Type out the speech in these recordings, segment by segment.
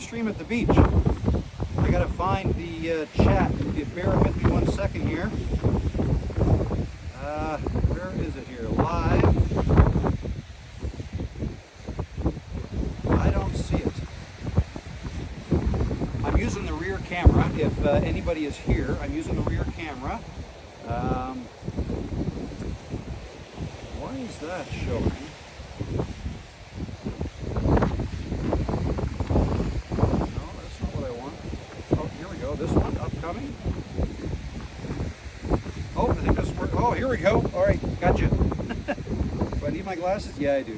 stream at the beach. I gotta find the chat. If you bear with me 1 second here. Where is it here? Live. I don't see it. I'm using the rear camera. If anybody is here, I'm using the rear camera. Why is that showing? No, that's not what I want. Oh, here we go. This one, upcoming. Oh, I think this works. Oh, here we go. All right, gotcha. Do I need my glasses? Yeah, I do.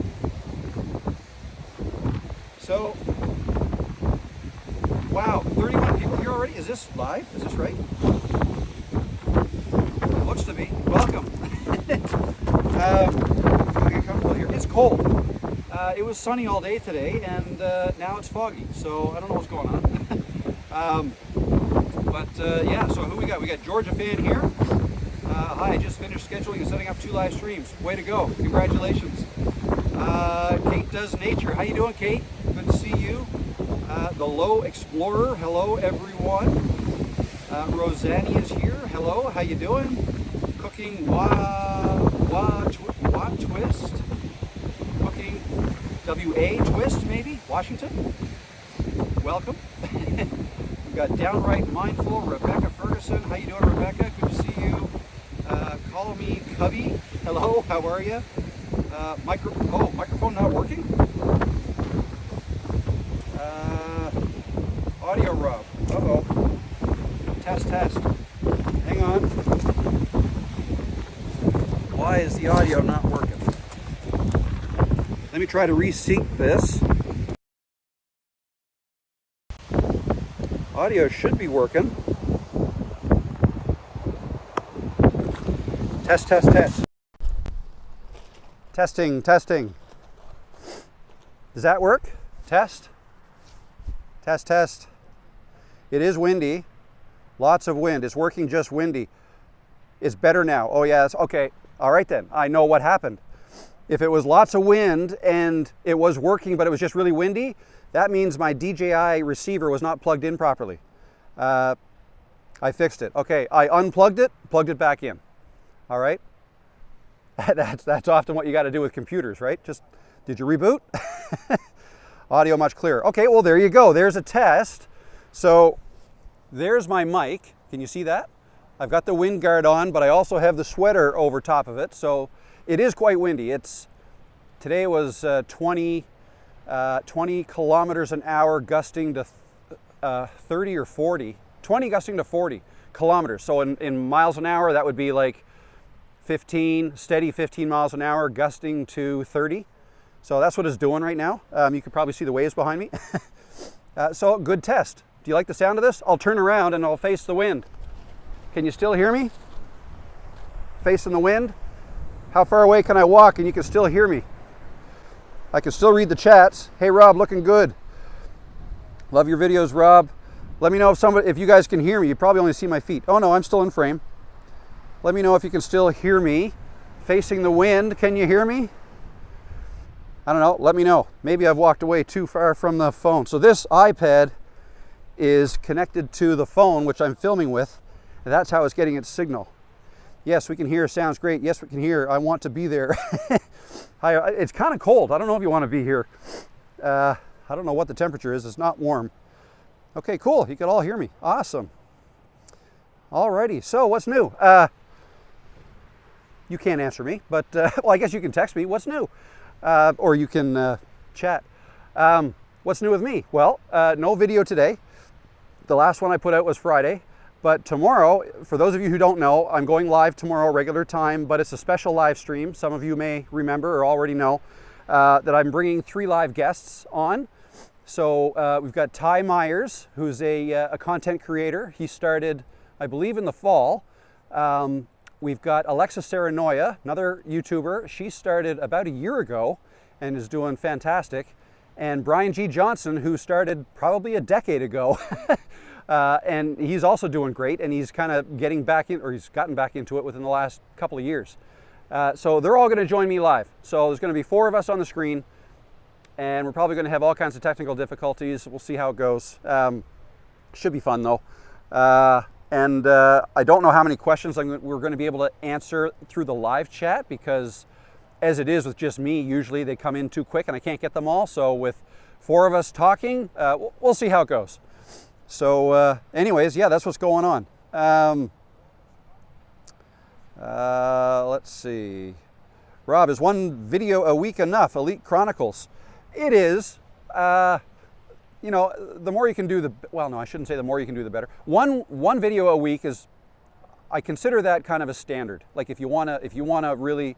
So, wow, 31 people here already. Is this live? Is this right? It looks to be. Welcome. I get comfortable here. It's cold. It was sunny all day today, and now it's foggy. So I don't know what's going on. Yeah. So who we got? We got Georgia fan here. Hi, I just finished scheduling and setting up 2 live streams. Way to go. Congratulations. Kate Does Nature. How you doing, Kate? Good to see you. The Low Explorer. Hello, everyone. Rosanny is here. Hello. How you doing? Cooking Twist. Cooking WA Twist, maybe? Washington? Welcome. We've got Downright Mindful. Rebecca Ferguson. How you doing, Rebecca? Good to see you. Call me Cubby. Hello, how are you? Microphone not working? Audio Rob. Uh-oh. Test. Hang on. Why is the audio not working? Let me try to resync this. Audio should be working. Test. Testing. Does that work? Test. It is windy. Lots of wind. It's working just windy. It's better now. Oh yeah, okay. All right then. I know what happened. If it was lots of wind and it was working but it was just really windy, that means my DJI receiver was not plugged in properly. I fixed it. Okay, I unplugged it, plugged it back in. All right. That's often what you got to do with computers, right? Just, did you reboot? Audio much clearer. Okay, well there you go. There's a test. So there's my mic. Can you see that? I've got the wind guard on, but I also have the sweater over top of it. So it is quite windy. Today was 20 kilometers an hour gusting to 30 or 40. 20 gusting to 40 kilometers. So in miles an hour, that would be like 15 miles an hour, gusting to 30. So that's what it's doing right now. You can probably see the waves behind me. So good test. Do you like the sound of this? I'll turn around and I'll face the wind. Can you still hear me? Facing the wind? How far away can I walk and you can still hear me? I can still read the chats. Hey Rob, looking good. Love your videos, Rob. Let me know if you guys can hear me. You probably only see my feet. Oh no, I'm still in frame. Let me know if you can still hear me. Facing the wind, can you hear me? I don't know, let me know. Maybe I've walked away too far from the phone. So this iPad is connected to the phone, which I'm filming with, and that's how it's getting its signal. Yes, we can hear, sounds great. Yes, we can hear, I want to be there. Hi, it's kind of cold. I don't know if you want to be here. I don't know what the temperature is, it's not warm. Okay, cool, you can all hear me. Awesome. Alrighty, so what's new? You can't answer me, but well, I guess you can text me. What's new? Or you can chat. What's new with me? Well, no video today. The last one I put out was Friday, but tomorrow, for those of you who don't know, I'm going live tomorrow, regular time, but it's a special live stream. Some of you may remember or already know that I'm bringing 3 live guests on. So we've got Ty Myers, who's a content creator. He started, I believe, in the fall. We've got Alexa Serenoya, another YouTuber. She started about a year ago and is doing fantastic. And Brian G. Johnson, who started probably a decade ago. And he's also doing great, and he's kind of getting back in, or he's gotten back into it within the last couple of years. So they're all going to join me live. So there's going to be 4 of us on the screen. and we're probably going to have all kinds of technical difficulties. We'll see how it goes. Should be fun though. And I don't know how many questions we're going to be able to answer through the live chat, because as it is with just me, usually they come in too quick and I can't get them all. So with 4 of us talking, we'll see how it goes. So anyways, yeah, that's what's going on. Let's see. Rob, is 1 video a week enough? Elite Chronicles. It is. You know, the more you can do, well, no, I shouldn't say the more you can do, the better. One video a week is, I consider that kind of a standard. Like if you wanna really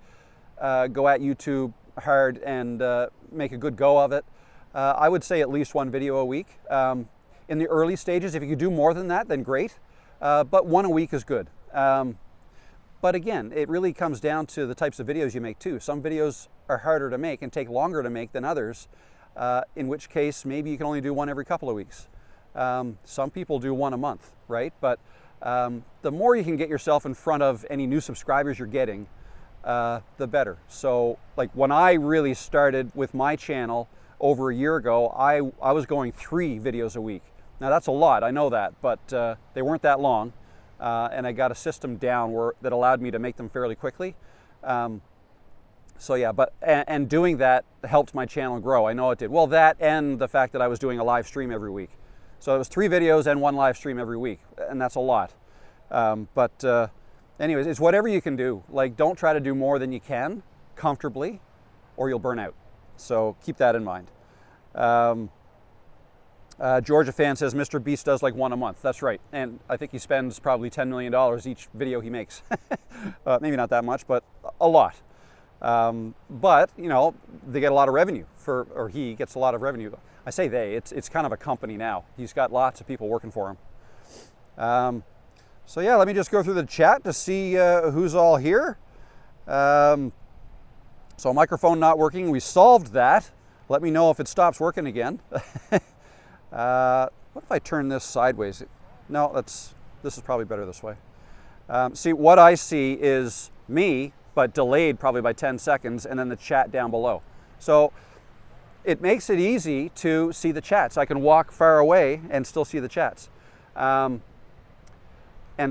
go at YouTube hard and make a good go of it, I would say at least 1 video a week. In the early stages, if you could do more than that, then great. But 1 a week is good. But again, it really comes down to the types of videos you make too. Some videos are harder to make and take longer to make than others, in which case maybe you can only do 1 every couple of weeks. Some people do 1 a month, right? But the more you can get yourself in front of any new subscribers you're getting, the better. So like when I really started with my channel over a year ago, I was going 3 videos a week. Now that's a lot, I know that, but they weren't that long. And I got a system down that allowed me to make them fairly quickly. So yeah, and doing that helped my channel grow. I know it did. Well, that and the fact that I was doing a live stream every week. So it was 3 videos and 1 live stream every week, and that's a lot. Anyways, it's whatever you can do. Like, don't try to do more than you can comfortably, or you'll burn out. So keep that in mind. Georgia fan says Mr. Beast does like 1 a month. That's right. And I think he spends probably $10 million each video he makes. Maybe not that much, but a lot. But, you know, they get a lot of revenue or he gets a lot of revenue. I say they, it's kind of a company now. He's got lots of people working for him. So yeah, let me just go through the chat to see who's all here. So microphone not working, we solved that. Let me know if it stops working again. What if I turn this sideways? No, this is probably better this way. See, what I see is me, but delayed probably by 10 seconds, and then the chat down below. So it makes it easy to see the chats. I can walk far away and still see the chats. And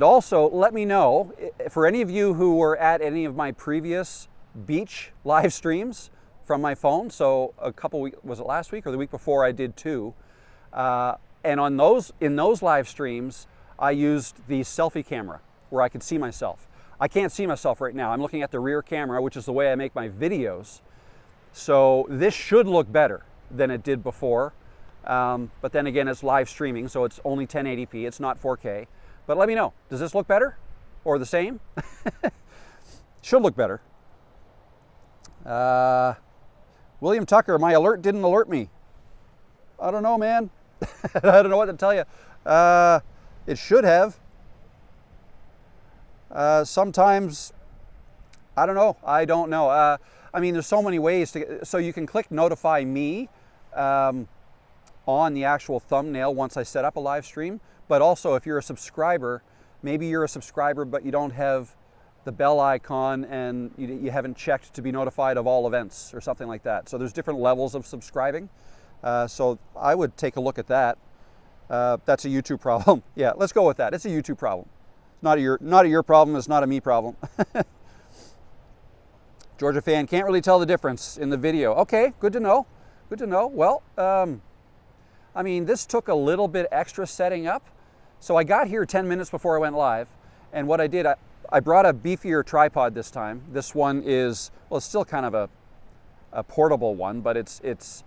also, let me know, for any of you who were at any of my previous beach live streams from my phone, so a couple weeks, was it last week or the week before, I did 2. And in those live streams, I used the selfie camera where I could see myself. I can't see myself right now. I'm looking at the rear camera, which is the way I make my videos. So this should look better than it did before. But then again, it's live streaming, so it's only 1080p. It's not 4K. But let me know, does this look better or the same? Should look better. William Tucker, my alert didn't alert me. I don't know, man. I don't know what to tell you. It should have. Sometimes, I don't know. I don't know. I mean, there's so many ways so you can click notify me on the actual thumbnail once I set up a live stream. But also, if you're a subscriber, maybe you're a subscriber, but you don't have the bell icon and you haven't checked to be notified of all events or something like that. So there's different levels of subscribing. So I would take a look at that. That's a YouTube problem. Yeah, let's go with that. It's a YouTube problem. Not a your problem. It's not a me problem. Georgia fan, can't really tell the difference in the video. Okay, good to know. Good to know. Well, I mean, this took a little bit extra setting up. So I got here 10 minutes before I went live. And what I did, I brought a beefier tripod this time. This one is, well, it's still kind of a portable one, but it's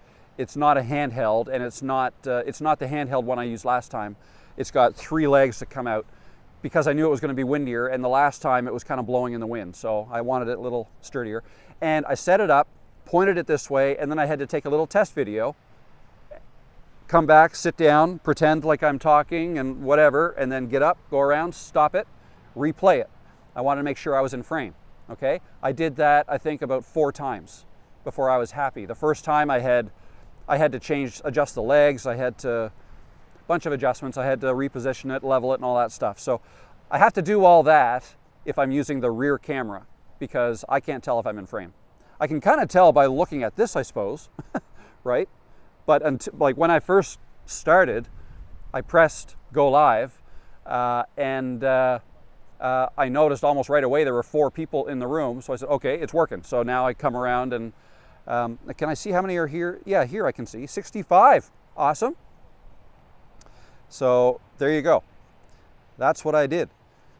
not a handheld, and it's not the handheld one I used last time. It's got 3 legs that come out because I knew it was going to be windier, and the last time it was kind of blowing in the wind, so I wanted it a little sturdier. And I set it up, pointed it this way, and then I had to take a little test video, come back, sit down, pretend like I'm talking and whatever, and then get up, go around, stop it, replay it. I wanted to make sure I was in frame, okay? I did that, I think, about 4 times before I was happy. The first time I had to adjust the legs, I had to, a bunch of adjustments, I had to reposition it, level it, and all that stuff. So I have to do all that if I'm using the rear camera, because I can't tell if I'm in frame. I can kind of tell by looking at this, I suppose, right? But until, like when I first started, I pressed go live, and I noticed almost right away there were 4 people in the room. So I said, okay, it's working. So now I come around and can I see how many are here? Yeah, here I can see 65. Awesome. So there you go. That's what I did.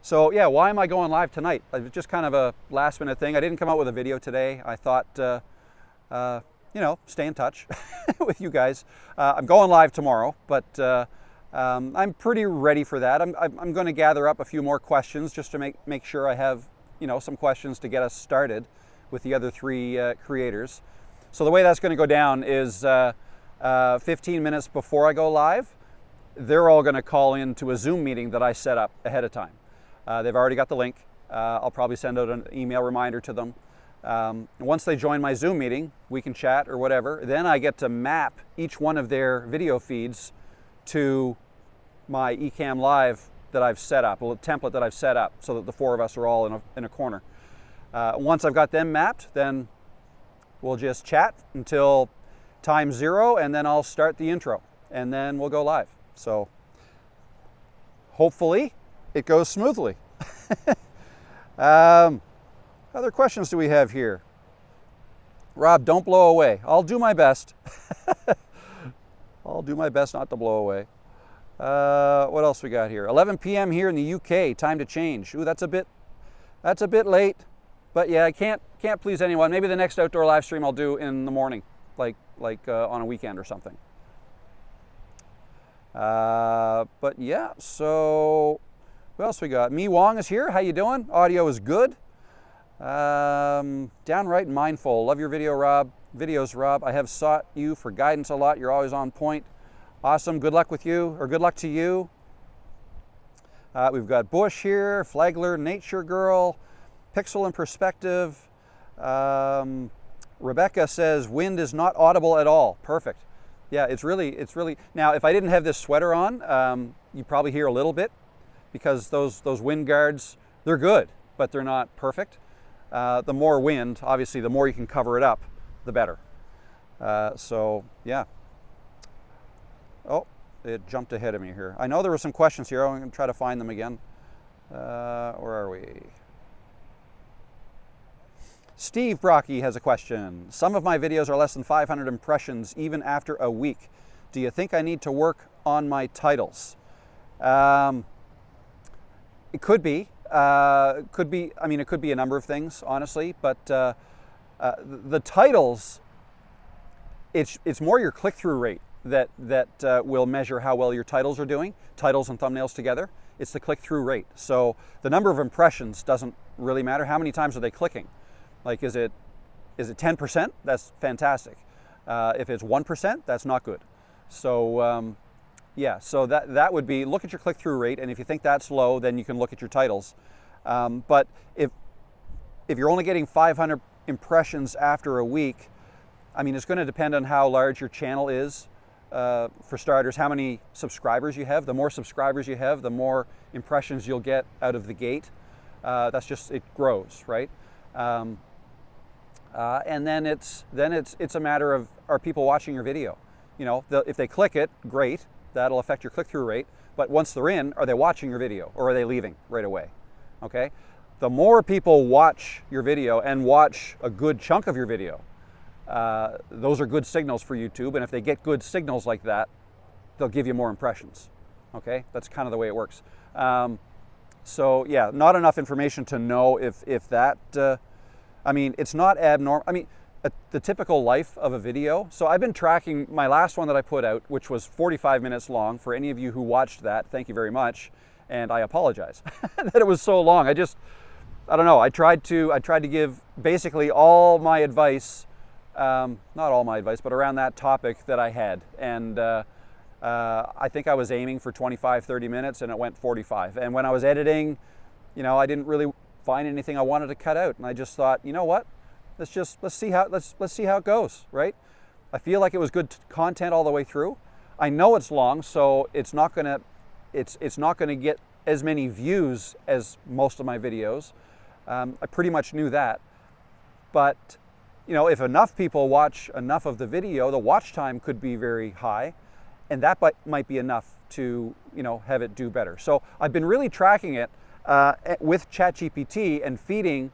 So yeah, why am I going live tonight? It was just kind of a last minute thing. I didn't come out with a video today. I thought, you know, stay in touch with you guys. I'm going live tomorrow, but I'm pretty ready for that. I'm going to gather up a few more questions just to make sure I have, you know, some questions to get us started with the other 3 creators. So the way that's going to go down is 15 minutes before I go live, they're all going to call into a Zoom meeting that I set up ahead of time. They've already got the link. I'll probably send out an email reminder to them. Once they join my Zoom meeting, we can chat or whatever. Then I get to map each one of their video feeds to my Ecamm Live that I've set up, a little template that I've set up so that the 4 of us are all in a corner. Once I've got them mapped, then we'll just chat until time 0, and then I'll start the intro, and then we'll go live. So hopefully it goes smoothly. Other questions do we have here? Rob, don't blow away. I'll do my best. I'll do my best not to blow away. What else we got here? 11 p.m. here in the UK. Time to change. Ooh, that's a bit late. But yeah, I can't please anyone. Maybe the next outdoor live stream I'll do in the morning, like on a weekend or something. But yeah, so what else we got? Mi Wong is here. How you doing? Audio is good. Downright mindful. Love your videos, Rob. I have sought you for guidance a lot. You're always on point. Awesome. Good luck with you, or good luck to you. We've got Bush here, Flagler, Nature Girl, Pixel in Perspective. Rebecca says wind is not audible at all. Perfect. Yeah, it's really, now if I didn't have this sweater on, you probably hear a little bit because those wind guards, they're good, but they're not perfect. The more wind, obviously, the more you can cover it up, the better. So yeah. Oh, it jumped ahead of me here. I know there were some questions here. I'm going to try to find them again. Where are we? Steve Brocky has a question. Some of my videos are less than 500 impressions even after a week. Do you think I need to work on my titles? It could be. I mean, it could be a number of things, honestly, but the titles, it's more your click-through rate that will measure how well your titles are doing, titles and thumbnails together. It's the click-through rate. So the number of impressions doesn't really matter. How many times are they clicking? Like, is it 10%? That's fantastic. If it's 1%, that's not good. So yeah, so that would be, look at your click-through rate, and if you think that's low, then you can look at your titles. But if you're only getting 500 impressions after a week, I mean, it's going to depend on how large your channel is. For starters, how many subscribers you have. The more subscribers you have, the more impressions you'll get out of the gate. That's just, it grows, right? And then it's a matter of, are people watching your video? You know, if they click it, great. That'll affect your click-through rate. But once they're in, are they watching your video, or are they leaving right away? Okay. The more people watch your video and watch a good chunk of your video, those are good signals for YouTube. And if they get good signals like that, they'll give you more impressions. Okay. That's kind of the way it works. So yeah, not enough information to know if that. I mean, it's not abnormal. I mean, the typical life of a video. So I've been tracking my last one that I put out, which was 45 minutes long. For any of you who watched that, thank you very much, and I apologize that it was so long. I don't know. I tried to give basically all my advice, not all my advice, but around that topic that I had, and I think I was aiming for 25, 30 minutes, and it went 45. And when I was editing, you know, I didn't really find anything I wanted to cut out, and I just thought, you know what? Let's see how it goes, right? I feel like it was good content all the way through. I know it's long, so it's not gonna get as many views as most of my videos. I pretty much knew that, but you know, if enough people watch enough of the video, the watch time could be very high, and that might be enough to, you know, have it do better. So I've been really tracking it with ChatGPT and feeding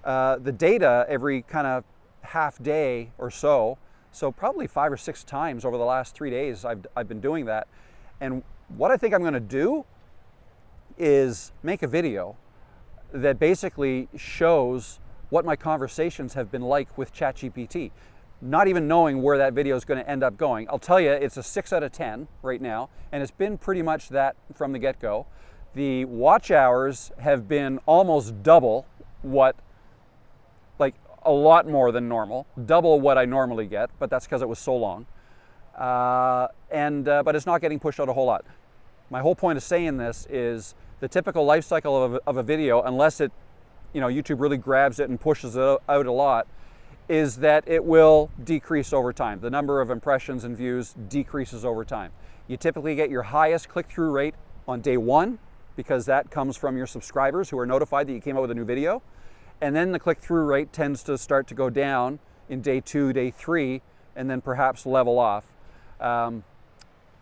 the data every kind of half day or so. So probably 5 or 6 times over the last 3 days I've been doing that. And what I think I'm going to do is make a video that basically shows what my conversations have been like with ChatGPT, not even knowing where that video is going to end up going. I'll tell you, it's a 6 out of 10 right now, and it's been pretty much that from the get-go. The watch hours have been almost double what, like a lot more than normal, double what I normally get, but that's because it was so long. But it's not getting pushed out a whole lot. My whole point of saying this is the typical life cycle of a video, unless it, you know, YouTube really grabs it and pushes it out a lot, is that it will decrease over time. The number of impressions and views decreases over time. You typically get your highest click-through rate on day 1, because that comes from your subscribers who are notified that you came out with a new video. And then the click-through rate tends to start to go down in day 2, day 3, and then perhaps level off,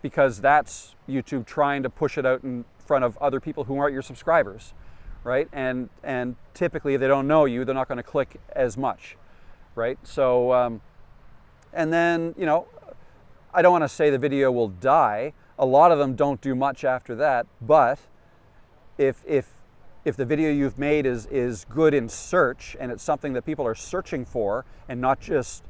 because that's YouTube trying to push it out in front of other people who aren't your subscribers, right? And typically, if they don't know you, they're not going to click as much, right? So, and then, you know, I don't want to say the video will die. A lot of them don't do much after that, but if the video you've made is good in search, and it's something that people are searching for and not just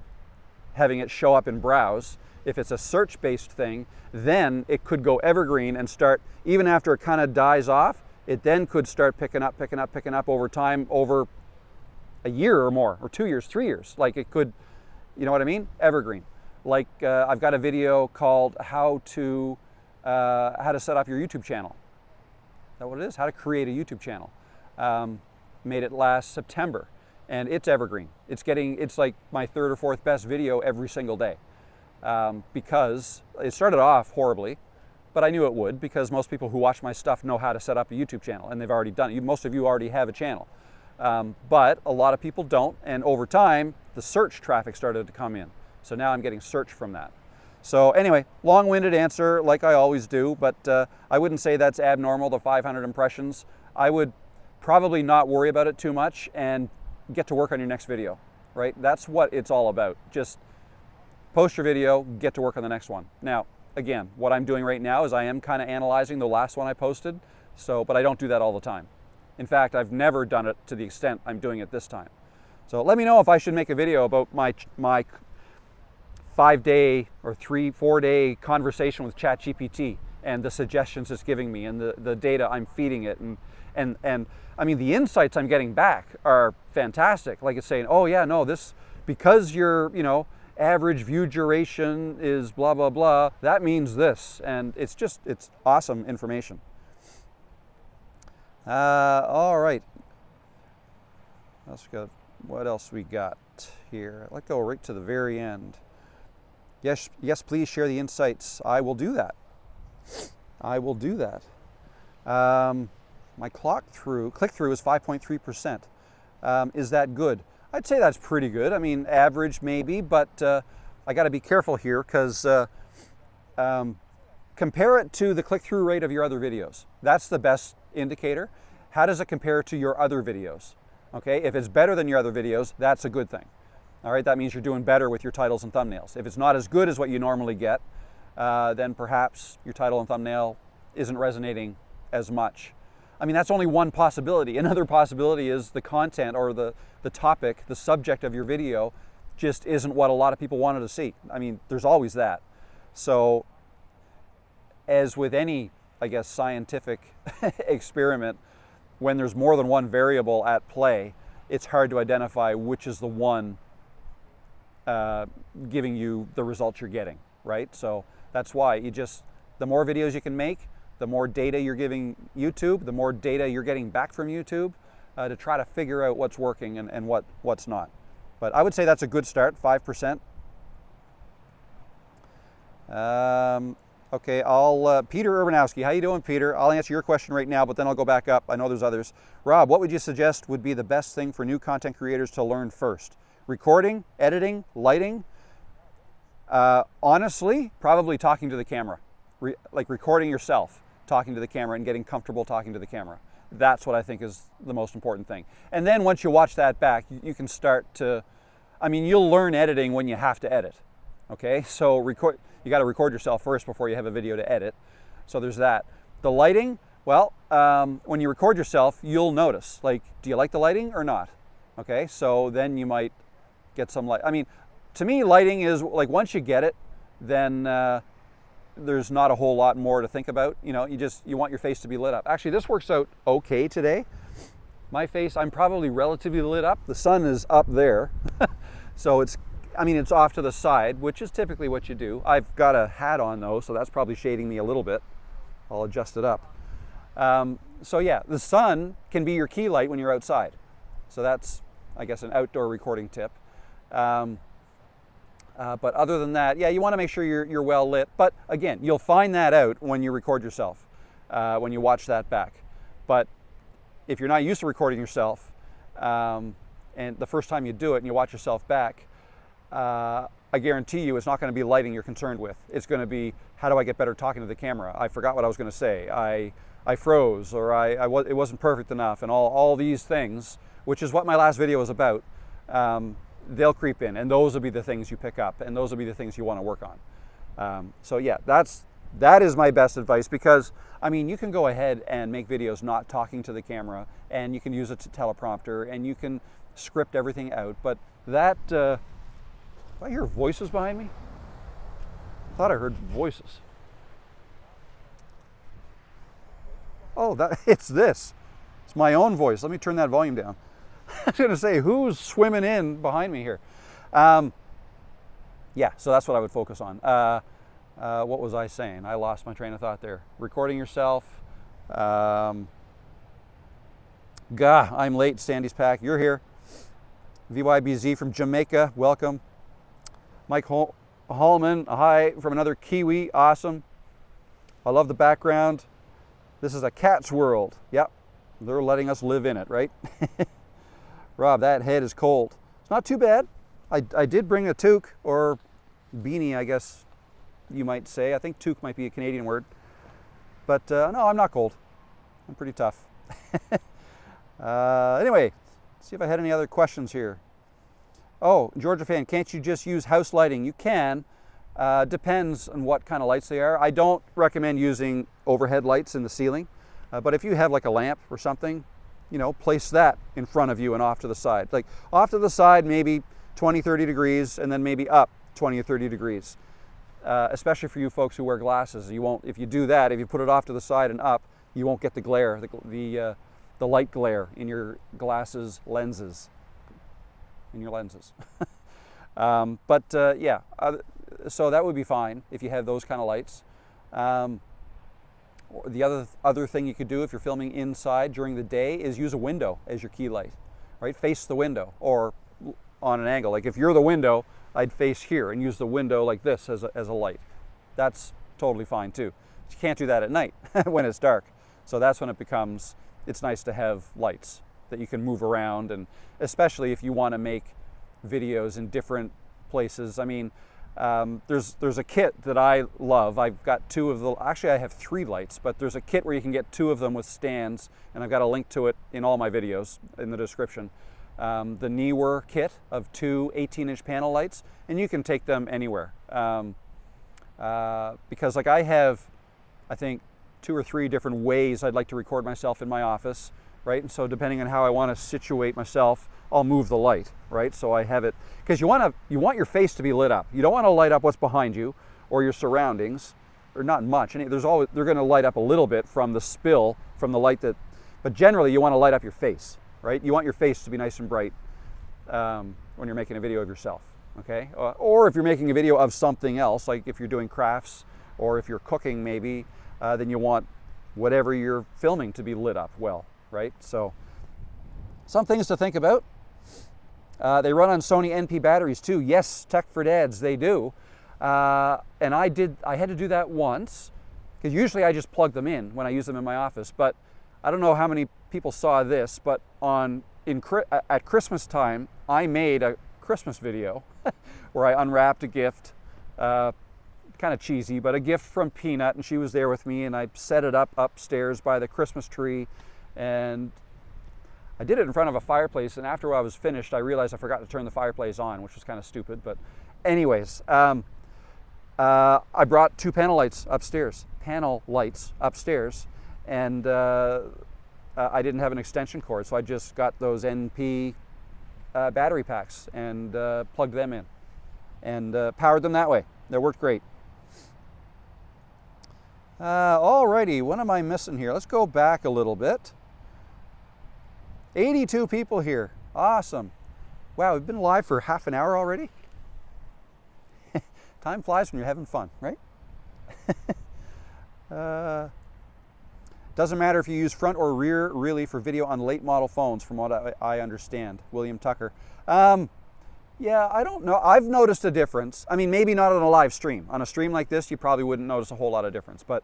having it show up in browse, if it's a search-based thing, then it could go evergreen and start, even after it kind of dies off, it then could start picking up over time, over a year or more, or 2 years, 3 years. Like it could, you know what I mean? Evergreen. Like I've got a video called how to set up your YouTube channel. Is that what it is? How to create a YouTube channel. Made it last September, and it's evergreen. It's like my 3rd or 4th best video every single day. Because it started off horribly, but I knew it would, because most people who watch my stuff know how to set up a YouTube channel, and they've already done it. Most of you already have a channel, but a lot of people don't, and over time the search traffic started to come in, so now I'm getting search from that. So anyway, long-winded answer like I always do, but I wouldn't say that's abnormal, the 500 impressions. I would probably not worry about it too much and get to work on your next video, right? That's what it's all about. Just post your video, get to work on the next one. Now, again, what I'm doing right now is I am kind of analyzing the last one I posted, but I don't do that all the time. In fact, I've never done it to the extent I'm doing it this time. So let me know if I should make a video about my 5-day or 3-4-day conversation with ChatGPT and the suggestions it's giving me and the data I'm feeding it. And I mean, the insights I'm getting back are fantastic. Like it's saying, oh yeah, no, this, because you're, you know, average view duration is blah, blah, blah, that means this. And it's awesome information. All right. What else we got here? I'd like to go right to the very end. Yes, please share the insights. I will do that. My click-through is 5.3%. Is that good? I'd say that's pretty good. I mean, average maybe, but I got to be careful here, because compare it to the click-through rate of your other videos. That's the best indicator. How does it compare to your other videos? Okay, if it's better than your other videos, that's a good thing. All right, that means you're doing better with your titles and thumbnails. If it's not as good as what you normally get, then perhaps your title and thumbnail isn't resonating as much. I mean, that's only one possibility. Another possibility is the content or the topic, the subject of your video just isn't what a lot of people wanted to see. I mean, there's always that. So, as with any, I guess, scientific experiment, when there's more than one variable at play, it's hard to identify which is the one giving you the results you're getting, right? So that's why the more videos you can make, the more data you're giving YouTube, the more data you're getting back from YouTube to try to figure out what's working and what's not. But I would say that's a good start, 5%. Okay, Peter Urbanowski. How you doing, Peter? I'll answer your question right now, but then I'll go back up. I know there's others. Rob, what would you suggest would be the best thing for new content creators to learn first? recording, editing, lighting, honestly, probably talking to the camera, like recording yourself, talking to the camera and getting comfortable talking to the camera. That's what I think is the most important thing. And then once you watch that back, you can start to, I mean, you'll learn editing when you have to edit, okay? So you got to record yourself first before you have a video to edit. So there's that. The lighting, well, when you record yourself, you'll notice, like, do you like the lighting or not? Okay, so then you might get some light. I mean, to me, lighting is like, once you get it, then there's not a whole lot more to think about. You know, you want your face to be lit up. Actually, this works out okay today. My face, I'm probably relatively lit up. The sun is up there. So it's off to the side, which is typically what you do. I've got a hat on though, so that's probably shading me a little bit. I'll adjust it up. So yeah, the sun can be your key light when you're outside. So that's, I guess, an outdoor recording tip. But other than that, yeah, you want to make sure you're well lit. But again, you'll find that out when you record yourself, when you watch that back. But if you're not used to recording yourself, and the first time you do it and you watch yourself back, I guarantee you it's not going to be lighting you're concerned with. It's going to be, how do I get better talking to the camera? I forgot what I was going to say. I froze, or it wasn't perfect enough, and all these things, which is what my last video was about. They'll creep in, and those will be the things you pick up, and those will be the things you want to work on. So yeah, that is my best advice, because I mean, you can go ahead and make videos not talking to the camera, and you can use a teleprompter, and you can script everything out. But that, I hear voices behind me. I thought I heard voices. Oh, it's this. It's my own voice. Let me turn that volume down. I was going to say, who's swimming in behind me here? Yeah, so that's what I would focus on. What was I saying? I lost my train of thought there. Recording yourself. I'm late, Sandy's Pack. You're here. VYBZ from Jamaica, welcome. Mike Hallman, hi from another Kiwi, awesome. I love the background. This is a cat's world. Yep, they're letting us live in it, right? Rob, that head is cold. It's not too bad. I did bring a toque, or beanie, I guess you might say. I think toque might be a Canadian word. But no, I'm not cold. I'm pretty tough. Anyway, let's see if I had any other questions here. Oh, Georgia fan, can't you just use house lighting? You can. Depends on what kind of lights they are. I don't recommend using overhead lights in the ceiling. But if you have like a lamp or something, you know, place that in front of you and off to the side. Like off to the side, maybe 20, 30 degrees, and then maybe up 20 or 30 degrees. Especially for you folks who wear glasses. You won't, if you do that, if you put it off to the side and up, you won't get the glare, the light glare in your glasses lenses. Yeah, so that would be fine if you have those kind of lights. The other thing you could do if you're filming inside during the day is use a window as your key light, right? Face the window, or on an angle. Like if you're the window, I'd face here and use the window like this as a light. That's totally fine too. You can't do that at night when it's dark. So that's when it's nice to have lights that you can move around, and especially if you want to make videos in different places. I mean, there's a kit that I love. I've got actually I have 3 lights, but there's a kit where you can get 2 of them with stands, and I've got a link to it in all my videos in the description. The Neewer kit of 2 18-inch panel lights, and you can take them anywhere. Because like I have, I think 2 or 3 different ways I'd like to record myself in my office, right? And so depending on how I want to situate myself, I'll move the light, right? So I have it, because you want your face to be lit up. You don't want to light up what's behind you or your surroundings, or not much. And they're going to light up a little bit from the spill, from the light but generally you want to light up your face, right? You want your face to be nice and bright when you're making a video of yourself, okay? Or if you're making a video of something else, like if you're doing crafts, or if you're cooking maybe, then you want whatever you're filming to be lit up well, right? So some things to think about. They run on Sony NP batteries too. Yes, Tech for Dads, they do. And I had to do that once, because usually I just plug them in when I use them in my office. But I don't know how many people saw this, but at Christmas time, I made a Christmas video where I unwrapped a gift, kind of cheesy, but a gift from Peanut, and she was there with me, and I set it up upstairs by the Christmas tree, and I did it in front of a fireplace, and after I was finished, I realized I forgot to turn the fireplace on, which was kind of stupid, but anyways, I brought 2 panel lights upstairs, and I didn't have an extension cord, so I just got those NP battery packs and plugged them in and powered them that way. That worked great. Alrighty, what am I missing here? Let's go back a little bit. 82 people here. Awesome. Wow, we've been live for half an hour already. Time flies when you're having fun, right? Doesn't matter if you use front or rear really for video on late model phones, from what I understand. William Tucker. Yeah, I don't know. I've noticed a difference. I mean, maybe not on a live stream. On a stream like this, you probably wouldn't notice a whole lot of difference. But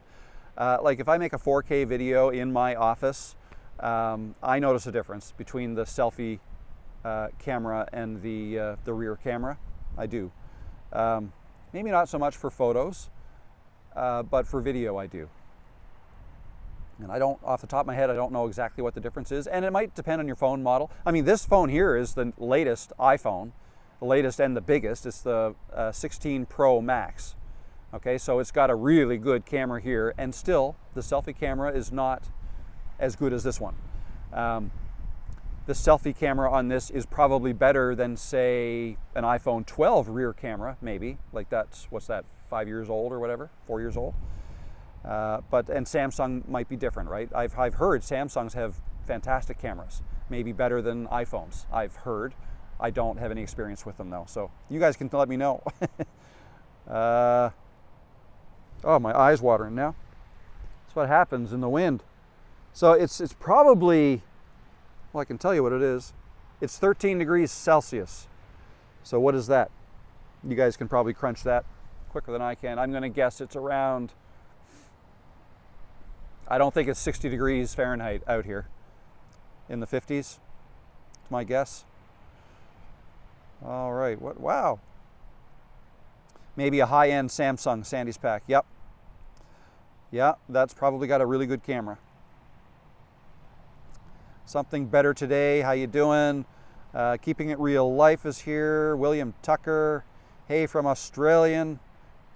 like if I make a 4K video in my office, I notice a difference between the selfie camera and the rear camera. I do. Maybe not so much for photos, but for video I do. And I don't, off the top of my head, I don't know exactly what the difference is. And it might depend on your phone model. I mean, this phone here is the latest iPhone, the latest and the biggest. It's the 16 Pro Max. Okay, so it's got a really good camera here, and still the selfie camera is not as good as this one. The selfie camera on this is probably better than, say, an iPhone 12 rear camera, maybe. Like that's, what's that, 5 years old or whatever, 4 years old. And Samsung might be different, right? I've heard Samsungs have fantastic cameras, maybe better than iPhones. I've heard. I don't have any experience with them though, so you guys can let me know. Oh, my eye's watering now. That's what happens in the wind. So it's probably, well, I can tell you what it is. It's 13 degrees Celsius. So what is that? You guys can probably crunch that quicker than I can. I'm going to guess it's around, I don't think it's 60 degrees Fahrenheit out here. In the 50s, it's my guess. All right, wow. Maybe a high-end Samsung Sandy's pack, yep. Yeah, that's probably got a really good camera. Something better today, how you doing? Keeping It Real Life is here. William Tucker, hey from Australian.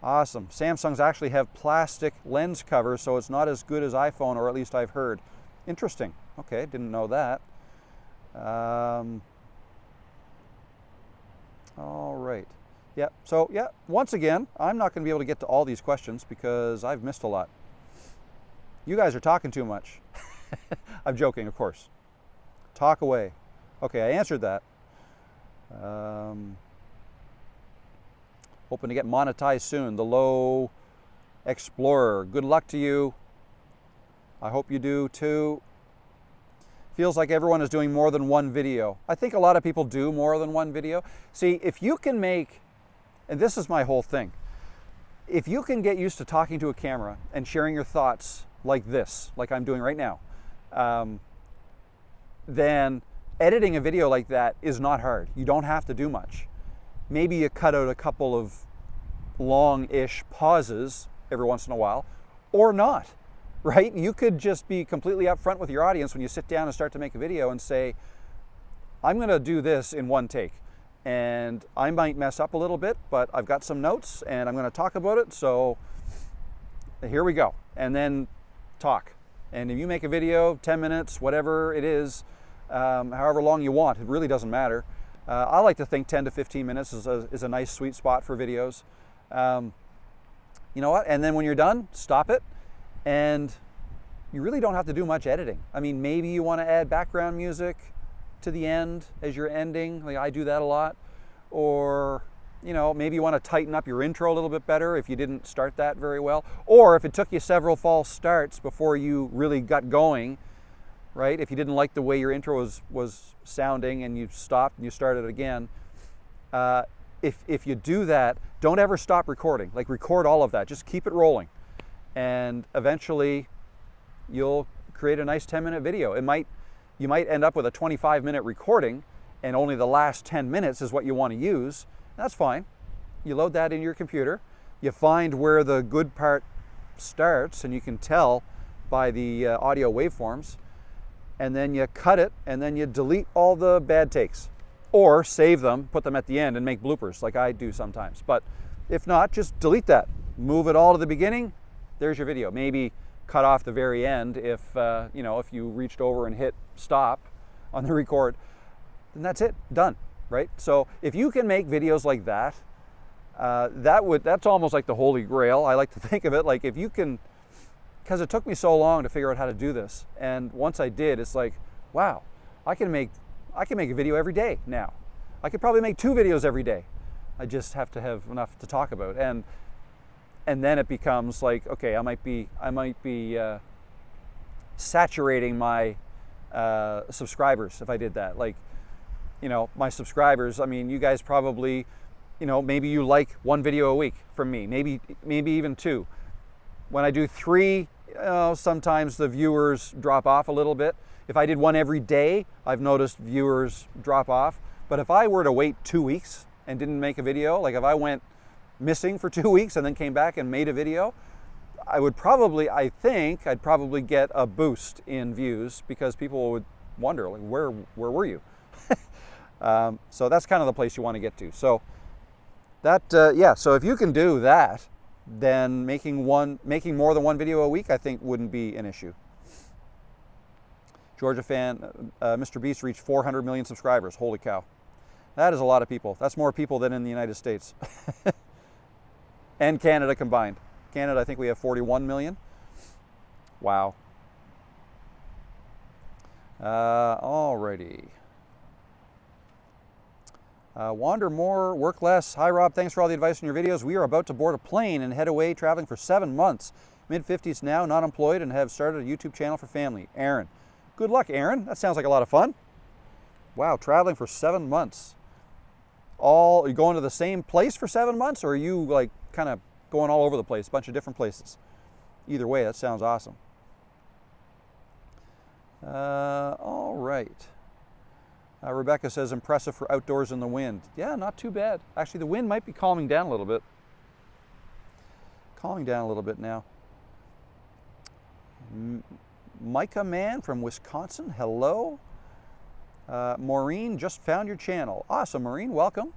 Awesome. Samsungs actually have plastic lens covers, so it's not as good as iPhone, or at least I've heard. Interesting. Okay, didn't know that. All right. Yeah, so yeah, once again, I'm not going to be able to get to all these questions because I've missed a lot. You guys are talking too much. I'm joking, of course. Talk away. Okay, I answered that. Hoping to get monetized soon. The Low Explorer. Good luck to you. I hope you do too. Feels like everyone is doing more than one video. I think a lot of people do more than one video. See, if you can make, and this is my whole thing, if you can get used to talking to a camera and sharing your thoughts like this, like I'm doing right now, then editing a video like that is not hard. You don't have to do much. Maybe you cut out a couple of long-ish pauses every once in a while, or not, right? You could just be completely upfront with your audience when you sit down and start to make a video and say, I'm gonna do this in one take. And I might mess up a little bit, but I've got some notes and I'm gonna talk about it, so here we go. And then talk. And if you make a video, 10 minutes, whatever it is, however long you want, it really doesn't matter. I like to think 10 to 15 minutes is a nice sweet spot for videos. You know what? And then when you're done, stop it. And you really don't have to do much editing. I mean, maybe you want to add background music to the end as you're ending. Like I do that a lot. Or, you know, maybe you want to tighten up your intro a little bit better if you didn't start that very well. Or if it took you several false starts before you really got going, right? If you didn't like the way your intro was sounding and you stopped and you started again, if you do that, don't ever stop recording. Like record all of that, just keep it rolling. And eventually you'll create a nice 10-minute video. You might end up with a 25-minute recording and only the last 10 minutes is what you want to use, that's fine. You load that in your computer, you find where the good part starts, and you can tell by the audio waveforms, and then you cut it, and then you delete all the bad takes, or save them, put them at the end and make bloopers like I do sometimes. But if not, just delete that, move it all to the beginning, there's your video. Maybe cut off the very end if you know, if you reached over and hit stop on the record, then that's it, done, right? So if you can make videos like that, that's almost like the holy grail. I like to think of it like, if you can, because it took me so long to figure out how to do this, and once I did, it's like, wow, I can make a video every day now. I could probably make 2 videos every day. I just have to have enough to talk about, and then it becomes like, okay, I might be saturating my subscribers if I did that. Like, you know, my subscribers, I mean, you guys probably, you know, maybe you like 1 video a week from me, maybe even 2. When I do 3, sometimes the viewers drop off a little bit. If I did 1 every day, I've noticed viewers drop off. But if I were to wait 2 weeks and didn't make a video, like if I went missing for 2 weeks and then came back and made a video, I think I'd probably get a boost in views, because people would wonder, like, where were you? So that's kind of the place you want to get to. So that, yeah, so if you can do that, then making more than 1 video a week, I think wouldn't be an issue. Georgia fan, Mr. Beast reached 400 million subscribers. Holy cow. That is a lot of people. That's more people than in the United States. And Canada combined. Canada, I think we have 41 million. Wow. Alrighty. Wander more, work less. Hi Rob, thanks for all the advice in your videos. We are about to board a plane and head away traveling for 7 months. Mid-50s now, not employed, and have started a YouTube channel for family. Aaron. Good luck, Aaron. That sounds like a lot of fun. Wow, traveling for 7 months. Are you going to the same place for 7 months, or are you like kind of going all over the place, a bunch of different places? Either way, that sounds awesome. All right. Rebecca says, impressive for outdoors in the wind. Yeah, not too bad. Actually, the wind might be calming down a little bit. Calming down a little bit now. Micah Man from Wisconsin, hello. Maureen, just found your channel. Awesome, Maureen, welcome.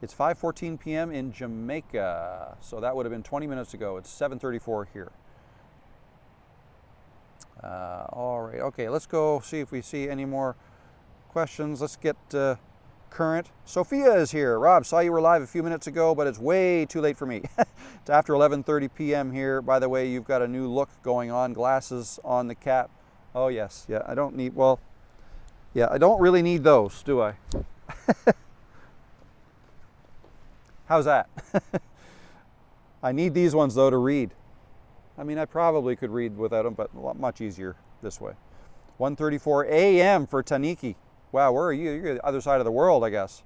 It's 5:14 p.m. in Jamaica, so that would have been 20 minutes ago. It's 7:34 here. All right, okay, let's go see if we see any more questions. Let's get current. Sophia is here. Rob, saw you were live a few minutes ago, but it's way too late for me. It's after 11:30 p.m. here. By the way, you've got a new look going on. Glasses on the cap. Oh yes, yeah. I don't need. Well, yeah. I don't really need those, do I? How's that? I need these ones though to read. I mean, I probably could read without them, but much easier this way. 1:34 a.m. for Taniki. Wow, where are you? You're the other side of the world, I guess.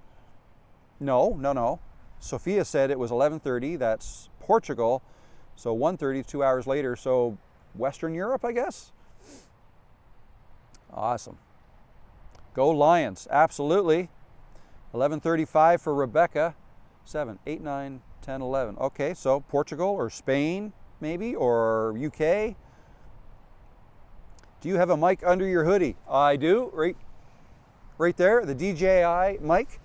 No. Sophia said it was 11:30. That's Portugal. So 1:30, 2 hours later. So Western Europe, I guess. Awesome. Go Lions. Absolutely. 11:35 for Rebecca. 7, 8, 9, 10, 11. Okay, so Portugal or Spain, maybe, or UK. Do you have a mic under your hoodie? I do, right there, the DJI mic.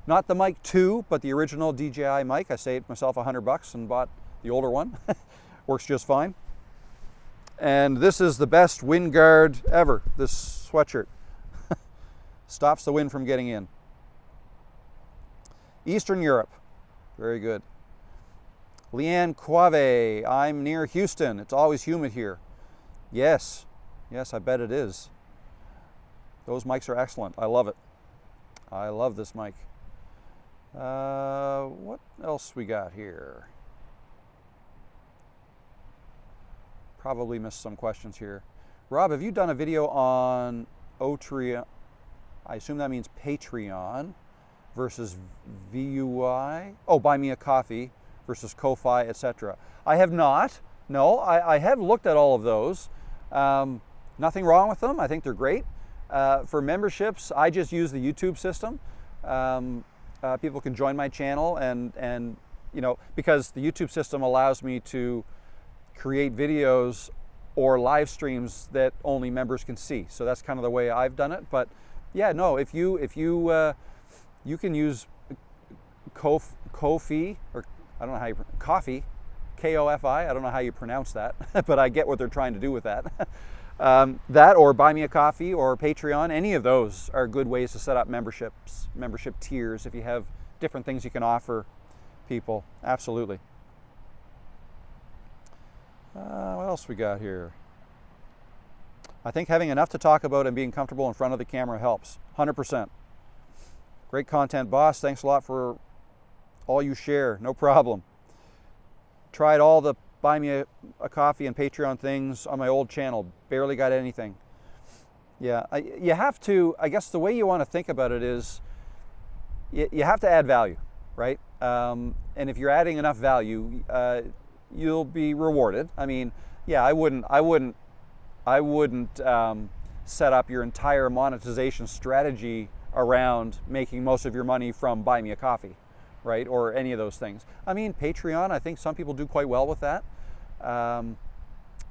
Not the mic 2, but the original DJI mic. I saved myself $100 and bought the older one. Works just fine. And this is the best wind guard ever, this sweatshirt. Stops the wind from getting in. Eastern Europe, very good. Leanne Quave, I'm near Houston. It's always humid here. Yes, I bet it is. Those mics are excellent. I love it. I love this mic. What else we got here? Probably missed some questions here. Rob, have you done a video on Otria? I assume that means Patreon versus VUI. Oh, Buy Me a Coffee versus Ko-Fi, etc. I have not. No, I have looked at all of those. Nothing wrong with them. I think they're great. For memberships, I just use the YouTube system. People can join my channel, and you know, because the YouTube system allows me to create videos or live streams that only members can see. So that's kind of the way I've done it. But yeah, no, if you you can use Ko-fi, or I don't know how you coffee, K-O-F-I. I don't know how you pronounce that, but I get what they're trying to do with that. That, or Buy Me a Coffee, or Patreon. Any of those are good ways to set up membership tiers if you have different things you can offer people. Absolutely. What else we got here? I think having enough to talk about and being comfortable in front of the camera helps. 100%. Great content, boss. Thanks a lot for all you share. No problem. Tried all the Buy Me a Coffee and Patreon things on my old channel. Barely got anything. Yeah, you have to, I guess the way you want to think about it is you have to add value, right? And if you're adding enough value, you'll be rewarded. I mean, yeah, I wouldn't set up your entire monetization strategy around making most of your money from Buy Me a Coffee, right? Or any of those things. I mean, Patreon, I think some people do quite well with that.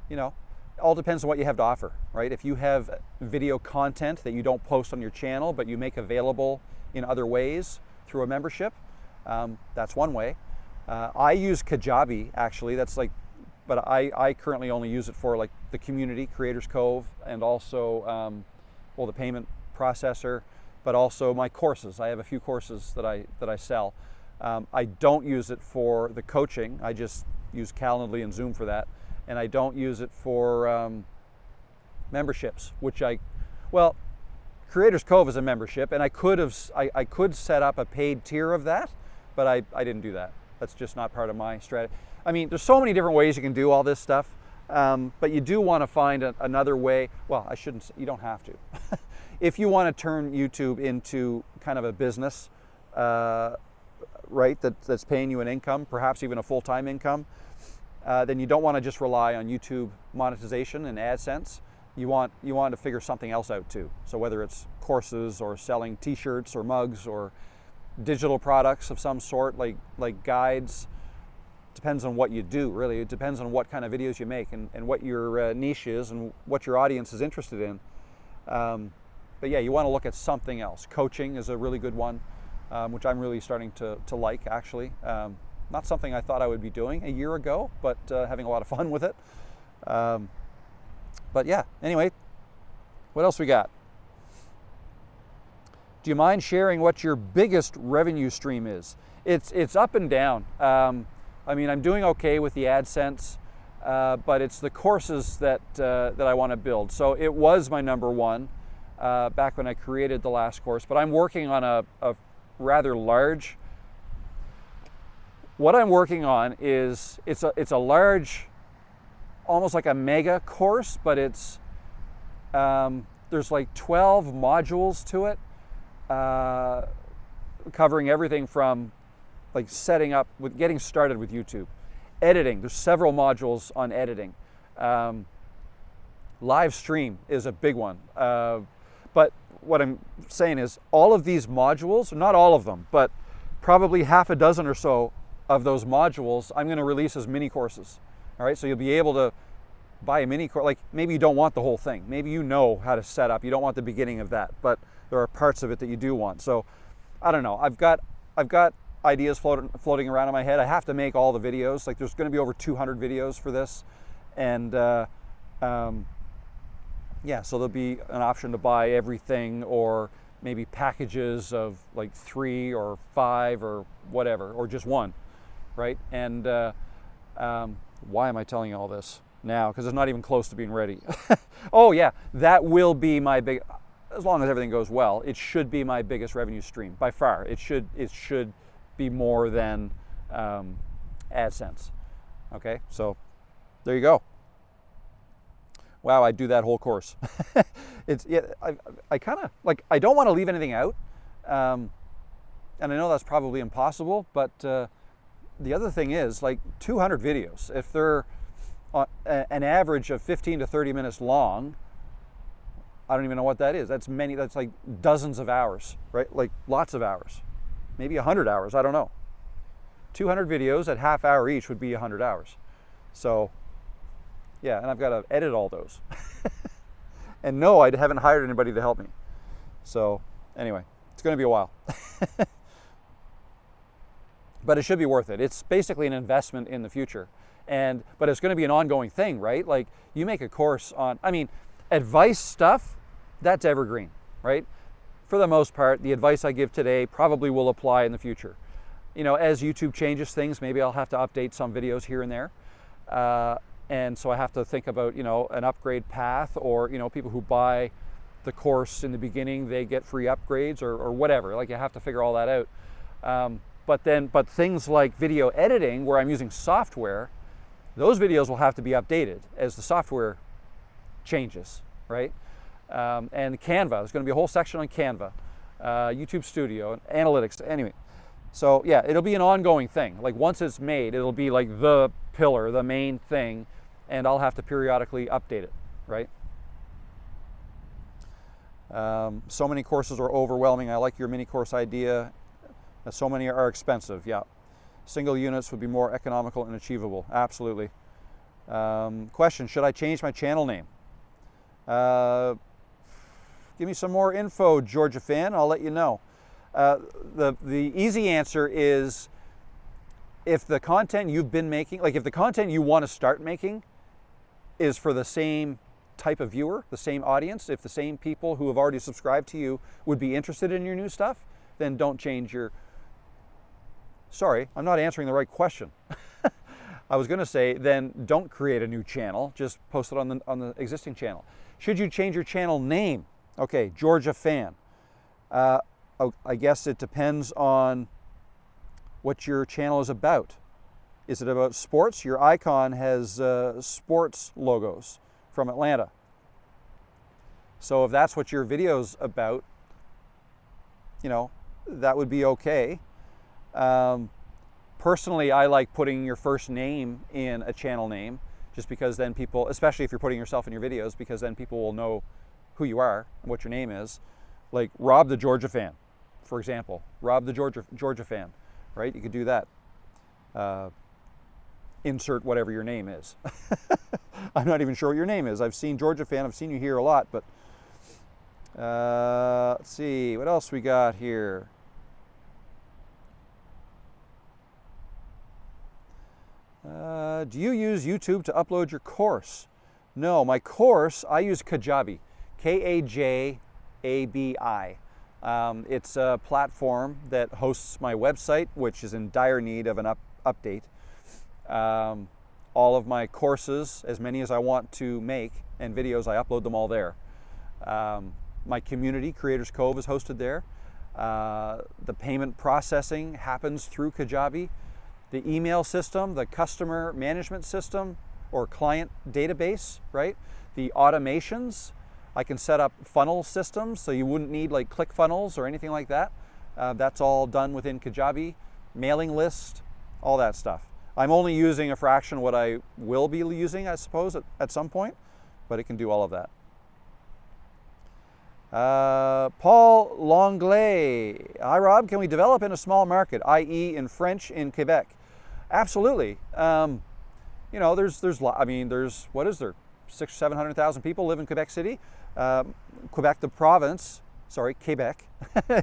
You know, all depends on what you have to offer, right? If you have video content that you don't post on your channel, but you make available in other ways through a membership, that's one way. I use Kajabi, actually. That's like, but I currently only use it for like the community, Creators Cove, and also, well, the payment processor, but also my courses. I have a few courses that I sell. I don't use it for the coaching. I just use Calendly and Zoom for that. And I don't use it for memberships, which well, Creators Cove is a membership, and I could set up a paid tier of that, but I didn't do that. That's just not part of my strategy. I mean, there's so many different ways you can do all this stuff, but you do want to find another way. Well, I shouldn't say, you don't have to. If you want to turn YouTube into kind of a business, right, that's paying you an income, perhaps even a full-time income, then you don't want to just rely on YouTube monetization and AdSense. You want to figure something else out too. So whether it's courses or selling t-shirts or mugs or digital products of some sort, like guides, depends on what you do, really. It depends on what kind of videos you make and what your niche is and what your audience is interested in. But yeah, you want to look at something else. Coaching is a really good one, which I'm really starting to like, actually. Not something I thought I would be doing a year ago, but having a lot of fun with it. But yeah, anyway, what else we got? Do you mind sharing what your biggest revenue stream is? It's up and down. I mean, I'm doing okay with the AdSense, but it's the courses that I want to build. So it was my number one back when I created the last course, but I'm working on a rather large. What I'm working on is it's a large, almost like a mega course, but it's there's like 12 modules to it, covering everything from like setting up with getting started with YouTube, editing. There's several modules on editing. Live stream is a big one. But what I'm saying is all of these modules, not all of them, but probably half a dozen or so of those modules, I'm going to release as mini courses. All right, so you'll be able to buy a mini course. Like maybe you don't want the whole thing. Maybe you know how to set up. You don't want the beginning of that, but there are parts of it that you do want. So I don't know. I've got ideas floating around in my head. I have to make all the videos. Like there's going to be over 200 videos for this, and yeah, so there'll be an option to buy everything, or maybe packages of like 3 or 5 or whatever, or just one, right? And why am I telling you all this now? Because it's not even close to being ready. Oh yeah, that will be my big, as long as everything goes well, it should be my biggest revenue stream by far. It should be more than AdSense. Okay, so there you go. Wow, I'd do that whole course. I kind of like, I don't want to leave anything out, and I know that's probably impossible, but the other thing is, like 200 videos, if they're an average of 15 to 30 minutes long, I don't even know what that is. That's like dozens of hours, right? Like lots of hours, maybe 100 hours, I don't know. 200 videos at half hour each would be 100 hours. So yeah, and I've got to edit all those. And no, I haven't hired anybody to help me. So anyway, it's going to be a while. But it should be worth it. It's basically an investment in the future. But it's going to be an ongoing thing, right? Like you make a course on, I mean, advice stuff, that's evergreen, right? For the most part, the advice I give today probably will apply in the future. You know, as YouTube changes things, maybe I'll have to update some videos here and there. And so I have to think about, you know, an upgrade path, or, you know, people who buy the course in the beginning, they get free upgrades or whatever. Like you have to figure all that out. But things like video editing, where I'm using software, those videos will have to be updated as the software changes, right? And Canva, there's going to be a whole section on Canva, YouTube Studio, and analytics. Anyway, so yeah, it'll be an ongoing thing. Like once it's made, it'll be like the pillar, the main thing, and I'll have to periodically update it, right? So many courses are overwhelming. I like your mini course idea. So many are expensive, yeah. Single units would be more economical and achievable, absolutely. Question, should I change my channel name? Give me some more info, Georgia fan, I'll let you know. The easy answer is, if the content you've been making, like if the content you want to start making is for the same type of viewer, the same audience, if the same people who have already subscribed to you would be interested in your new stuff, then don't change your... Sorry, I'm not answering the right question. I was going to say, then don't create a new channel, just post it on the existing channel. Should you change your channel name? Okay, Georgia fan. I guess it depends on what your channel is about. Is it about sports? Your icon has sports logos from Atlanta. So if that's what your video's about, you know, that would be okay. Personally, I like putting your first name in a channel name, just because then people, especially if you're putting yourself in your videos, because then people will know who you are and what your name is. Like Rob the Georgia fan, for example. Rob the Georgia fan, right? You could do that. Insert whatever your name is. I'm not even sure what your name is. I've seen Georgia fan, I've seen you here a lot, but let's see, what else we got here? Do you use YouTube to upload your course? No, my course, I use Kajabi, Kajabi. It's a platform that hosts my website, which is in dire need of an update. All of my courses, as many as I want to make, and videos, I upload them all there. My community, Creators Cove, is hosted there. The payment processing happens through Kajabi. The email system, the customer management system or client database, right? The automations, I can set up funnel systems so you wouldn't need like ClickFunnels or anything like that. That's all done within Kajabi. Mailing list, all that stuff. I'm only using a fraction of what I will be using, I suppose, at some point, but it can do all of that. Paul Longley. Hi, Rob. Can we develop in a small market, i.e. in French in Quebec? Absolutely. You know, what is there? 600,000-700,000 people live in Quebec City. Quebec, the province, sorry, Quebec.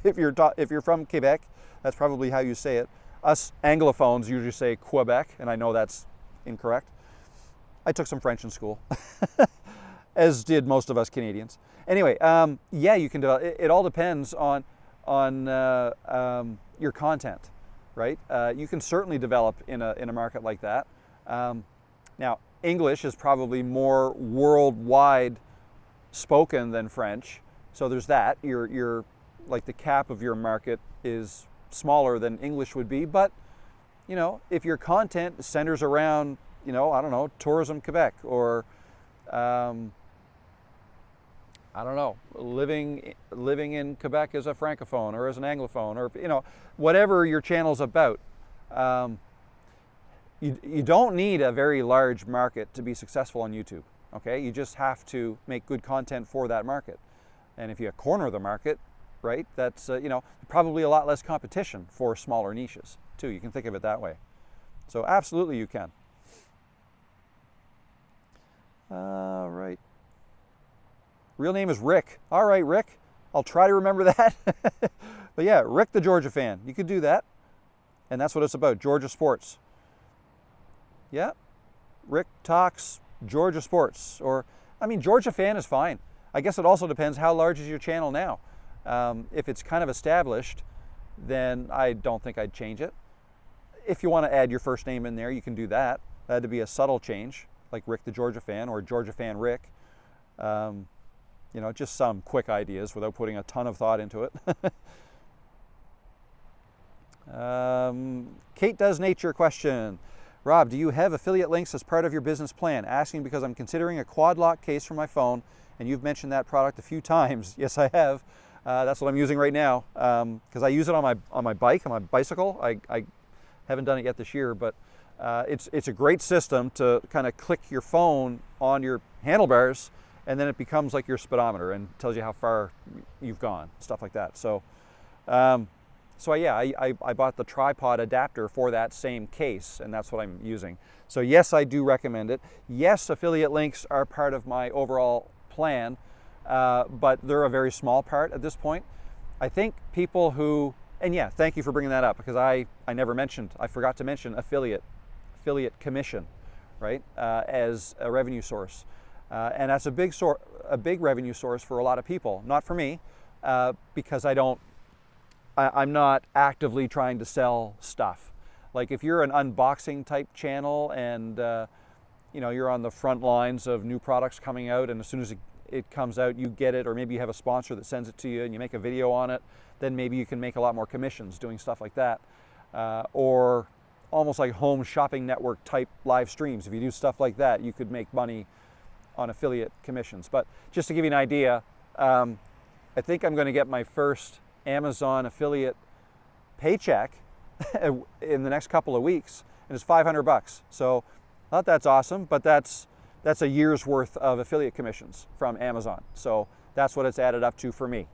if you're from Quebec, that's probably how you say it. Us Anglophones usually say Quebec, and I know that's incorrect. I took some French in school, as did most of us Canadians. Anyway, yeah, you can develop. It all depends on your content, right? You can certainly develop in a market like that. Now, English is probably more worldwide spoken than French, so there's that. Your like the cap of your market is smaller than English would be, but you know, if your content centers around, you know, I don't know, Tourism Quebec, or I don't know, living in Quebec as a francophone or as an anglophone, or you know, whatever your channel's about. You don't need a very large market to be successful on YouTube. Okay, you just have to make good content for that market. And if you corner the market, right, that's, you know, probably a lot less competition for smaller niches too. You can think of it that way. So absolutely you can. All right. Real name is Rick. All right, Rick. I'll try to remember that. But yeah, Rick the Georgia fan. You could do that. And that's what it's about, Georgia sports. Yeah. Rick talks Georgia sports. Or, I mean, Georgia fan is fine. I guess it also depends how large is your channel now. If it's kind of established, then I don't think I'd change it. If you want to add your first name in there, you can do that. That'd be a subtle change, like Rick the Georgia fan or Georgia fan Rick. You know, just some quick ideas without putting a ton of thought into it. Kate Does Nature question. Rob, do you have affiliate links as part of your business plan? Asking because I'm considering a quad lock case for my phone, and you've mentioned that product a few times. Yes, I have. That's what I'm using right now because I use it on my bike, on my bicycle. I haven't done it yet this year, but it's a great system to kind of click your phone on your handlebars, and then it becomes like your speedometer and tells you how far you've gone, stuff like that. So, yeah, I bought the tripod adapter for that same case, and that's what I'm using. So yes, I do recommend it. Yes, affiliate links are part of my overall plan, but they're a very small part at this point. I think people who, and yeah, thank you for bringing that up because I forgot to mention affiliate commission, right, as a revenue source. And that's a big revenue source for a lot of people. Not for me, because I'm not actively trying to sell stuff. Like if you're an unboxing type channel and you know, you're on the front lines of new products coming out, and as soon as it comes out, you get it, or maybe you have a sponsor that sends it to you and you make a video on it, then maybe you can make a lot more commissions doing stuff like that. Or almost like home shopping network type live streams. If you do stuff like that, you could make money on affiliate commissions. But just to give you an idea, I think I'm going to get my first Amazon affiliate paycheck in the next couple of weeks, and it's $500. So not that's awesome, but that's a year's worth of affiliate commissions from Amazon. So that's what it's added up to for me.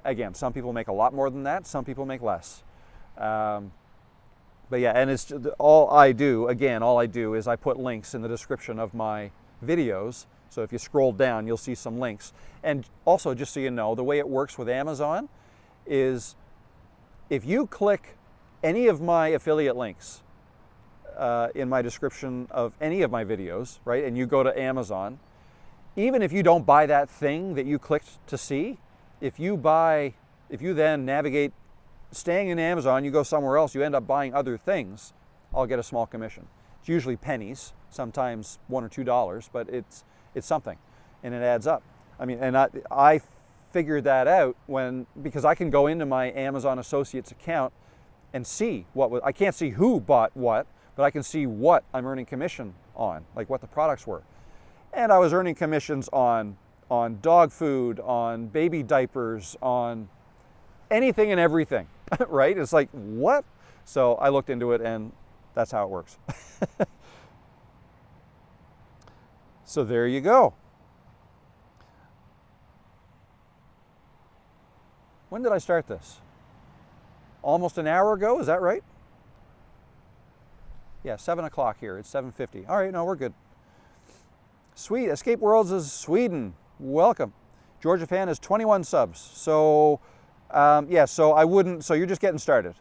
Again, some people make a lot more than that, some people make less. But yeah, and it's all I do is I put links in the description of my videos. So if you scroll down, you'll see some links. And also, just so you know, the way it works with Amazon is if you click any of my affiliate links in my description of any of my videos, right, and you go to Amazon, even if you don't buy that thing that you clicked to see, if you then navigate staying in Amazon, you go somewhere else, you end up buying other things, I'll get a small commission. It's usually pennies, sometimes $1 or $2, but it's something, and it adds up. I mean, and I figured that out because I can go into my Amazon Associates account and see I can't see who bought what, but I can see what I'm earning commission on, like what the products were. And I was earning commissions on dog food, on baby diapers, on anything and everything, right? It's like, what? So I looked into it, and that's how it works. So there you go. When did I start this? Almost an hour ago, is that right? Yeah, 7 o'clock here. It's 7:50. All right, no, we're good. Sweet. Escape Worlds is Sweden. Welcome. Georgia Fan is 21 subs. So, yeah, so I wouldn't, so you're just getting started.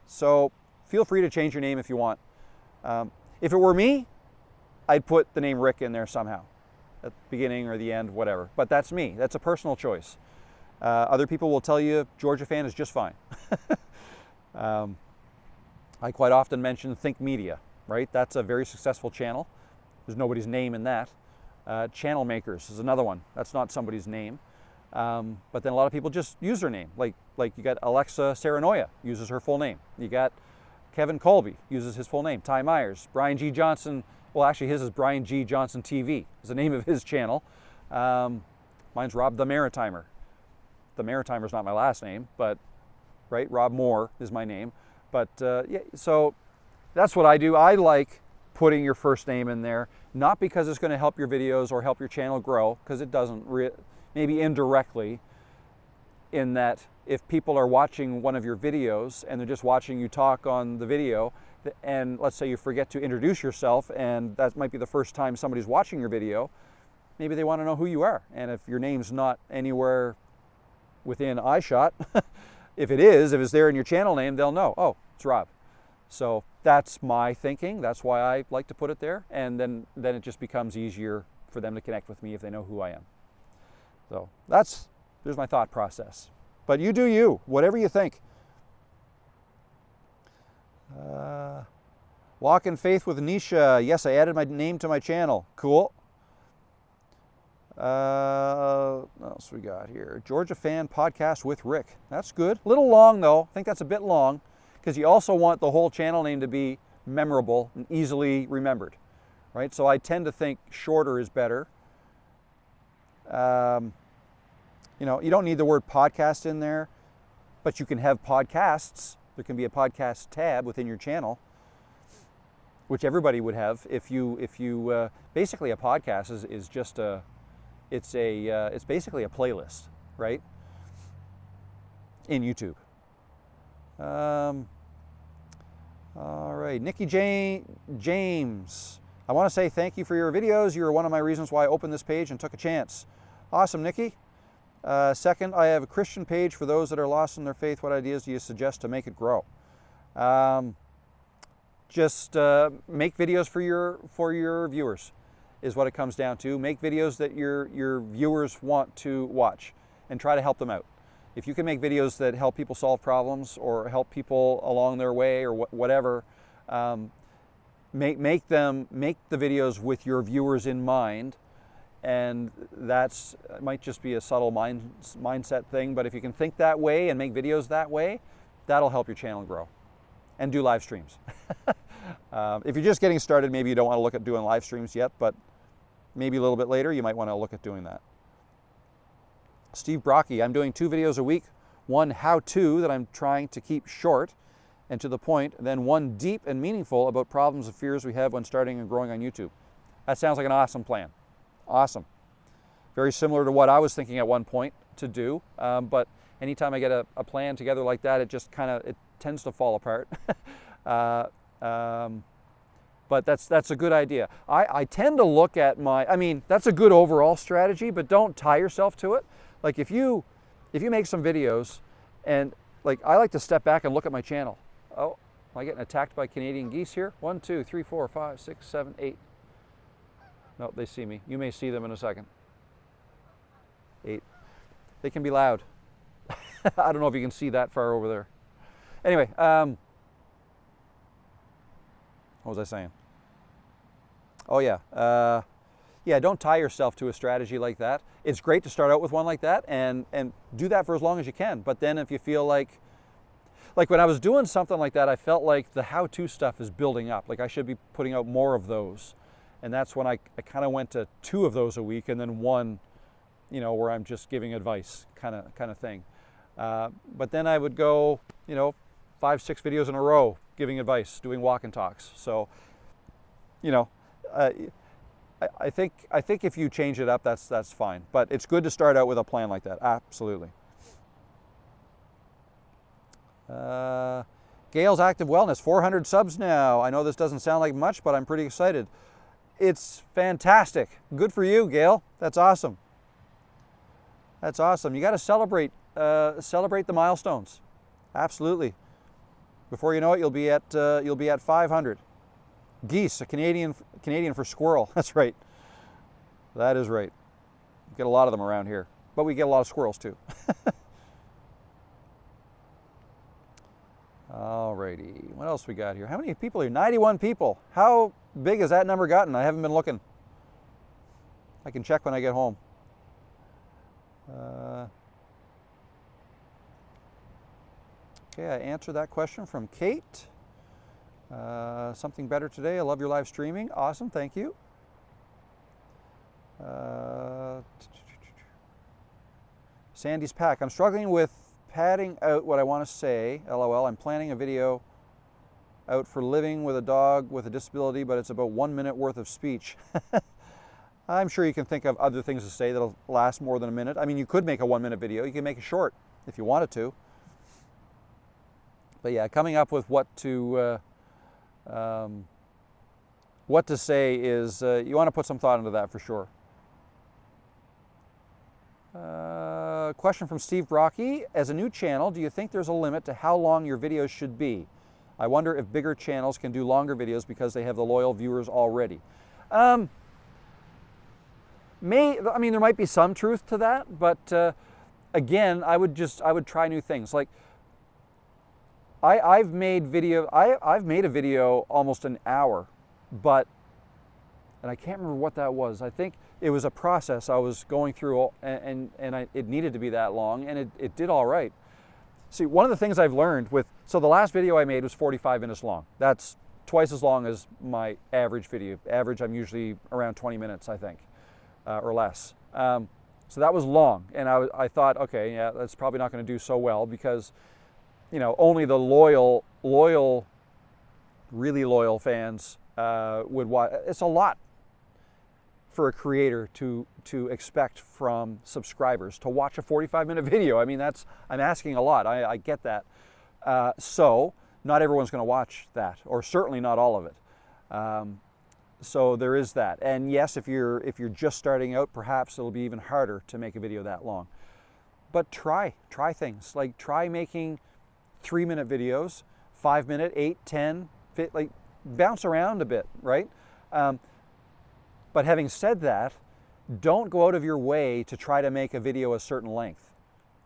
So feel free to change your name if you want. If it were me, I'd put the name Rick in there somehow, at the beginning or the end, whatever. But that's me. That's a personal choice. Other people will tell you Georgia Fan is just fine. I quite often mention Think Media, right? That's a very successful channel. There's nobody's name in that. Channel Makers is another one. That's not somebody's name. But then a lot of people just use their name. Like you got Alexa Serenoya uses her full name. You got Kevin Colby uses his full name. Ty Myers, Brian G. Johnson. Well, actually his is Brian G. Johnson TV is the name of his channel. Mine's Rob the Maritimer. The Maritimer is not my last name, but right, Rob Moore is my name. But yeah, so that's what I do. I like putting your first name in there, not because it's going to help your videos or help your channel grow, because it doesn't. maybe indirectly, in that if people are watching one of your videos and they're just watching you talk on the video, and let's say you forget to introduce yourself, and that might be the first time somebody's watching your video, maybe they want to know who you are. And if your name's not anywhere within eyeshot, if it's there in your channel name, they'll know, oh, it's Rob. So that's my thinking. That's why I like to put it there. And then it just becomes easier for them to connect with me if they know who I am. So there's my thought process. But you do you, whatever you think. Walk in Faith with Nisha. Yes, I added my name to my channel. Cool. What else we got here? Georgia Fan Podcast with Rick. That's good. A little long though. I think that's a bit long, because you also want the whole channel name to be memorable and easily remembered, right? So I tend to think shorter is better. You know, you don't need the word podcast in there, but you can have podcasts. There can be a podcast tab within your channel, which everybody would have. If you basically, a podcast is just it's basically a playlist, right? In YouTube. All right, Nikki James. I want to say thank you for your videos. You were one of my reasons why I opened this page and took a chance. Awesome, Nikki. Second, I have a Christian page for those that are lost in their faith. What ideas do you suggest to make it grow? Just make videos for your viewers, is what it comes down to. Make videos that your viewers want to watch, and try to help them out. If you can make videos that help people solve problems or help people along their way or whatever, make the videos with your viewers in mind. And it might just be a subtle mindset thing, but if you can think that way and make videos that way, that'll help your channel grow. And do live streams. If you're just getting started, maybe you don't want to look at doing live streams yet, but maybe a little bit later you might want to look at doing that. Steve Brocky, I'm doing 2 videos a week. One how-to that I'm trying to keep short and to the point, then one deep and meaningful about problems and fears we have when starting and growing on YouTube. That sounds like an awesome plan. Awesome. Very similar to what I was thinking at one point to do, but anytime I get a plan together like that, it tends to fall apart. But that's a good idea. I tend to look at that's a good overall strategy, but don't tie yourself to it. Like if you make some videos, and like I like to step back and look at my channel. Oh, am I getting attacked by Canadian geese here? 1, 2, 3, 4, 5, 6, 7, 8. No, they see me. You may see them in a second. 8. They can be loud. I don't know if you can see that far over there. Anyway, what was I saying? Oh yeah. Yeah, don't tie yourself to a strategy like that. It's great to start out with one like that and do that for as long as you can. But then if you feel like when I was doing something like that, I felt like the how-to stuff is building up. Like I should be putting out more of those. And that's when I kind of went to 2 of those a week, and then 1, where I'm just giving advice kind of thing. But then I would go, 5, 6 videos in a row giving advice, doing walk and talks. So, I think if you change it up, that's fine. But it's good to start out with a plan like that. Absolutely. Gail's Active Wellness, 400 subs now. I know this doesn't sound like much, but I'm pretty excited. It's fantastic. Good for you, Gail. That's awesome. That's awesome. You got to celebrate the milestones. Absolutely. Before you know it, you'll be at 500. Geese, a Canadian for squirrel. That's right. That is right. We get a lot of them around here, but we get a lot of squirrels too. Alrighty, what else we got here? How many people here? 91 people. How big has that number gotten? I haven't been looking. I can check when I get home. Okay, I answered that question from Kate. Something better today. I love your live streaming. Awesome, thank you. Sandy's Pack. I'm struggling with padding out what I want to say. LOL. I'm planning a video out for living with a dog with a disability, but it's about 1 minute worth of speech. I'm sure you can think of other things to say that'll last more than a minute. I mean, you could make a 1-minute video. You can make it short if you wanted to. But yeah, coming up with what to say is, you want to put some thought into that for sure. Question from Steve Brocky. As a new channel, do you think there's a limit to how long your videos should be? I wonder if bigger channels can do longer videos because they have the loyal viewers already. I mean, there might be some truth to that, but again, I would try new things. Like, I've made a video almost an hour, and I can't remember what that was. I think it was a process I was going through, and it needed to be that long, and it did all right. See, one of the things I've learned so the last video I made was 45 minutes long. That's twice as long as my average video. Average, I'm usually around 20 minutes, I think, or less. So that was long, and I thought, okay, yeah, that's probably not going to do so well because, you know, only the really loyal fans would watch. It's a lot for a creator to expect from subscribers to watch a 45-minute video. I mean, I'm asking a lot. I get that. So not everyone's going to watch that, or certainly not all of it. So there is that. And yes, if you're just starting out, perhaps it'll be even harder to make a video that long. But try things. Like, try making 3-minute videos, 5-minute, 8, 10, like, bounce around a bit, right? But having said that, don't go out of your way to try to make a video a certain length,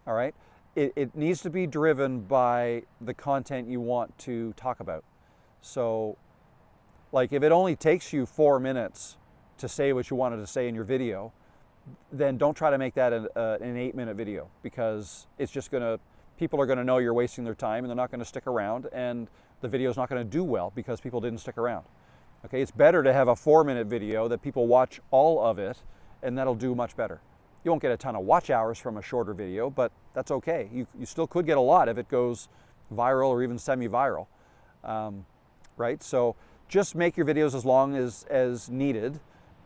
all right? It needs to be driven by the content you want to talk about. So, like, if it only takes you 4 minutes to say what you wanted to say in your then don't try to make that an 8-minute video, because it's just people are gonna know you're wasting their time and they're not gonna stick around, and the video's not gonna do well because people didn't stick around. Okay, it's better to have a 4-minute video that people watch all of it, and that'll do much better. You won't get a ton of watch hours from a shorter video, but that's okay. You still could get a lot if it goes viral or even semi-viral, right? So just make your videos as long as needed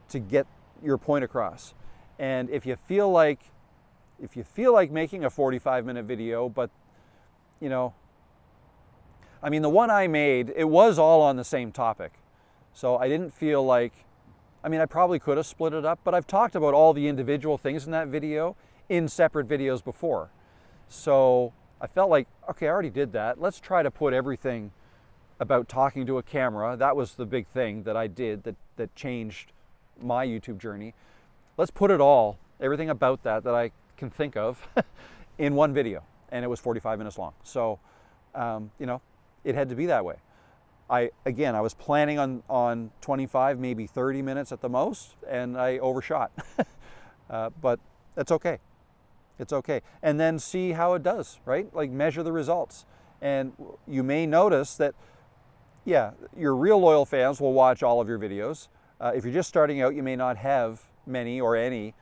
to get your point across. And if you feel like making a 45-minute video, but, you know, I mean, the one I made, it was all on the same topic. So I didn't feel like, I mean, I probably could have split it up, but I've talked about all the individual things in that video in separate videos before. So I felt like, okay, I already did that. Let's try to put everything about talking to a camera. That was the big thing that I did that changed my YouTube journey. Let's put it all, everything about that I can think of in one video. And it was 45 minutes long. So, you know, it had to be that way. I was planning on 25, maybe 30 minutes at the most, and I overshot. But that's okay. It's okay. And then see how it does, right? Like, measure the results. And you may notice that, yeah, your real loyal fans will watch all of your videos. If you're just starting out, you may not have many or any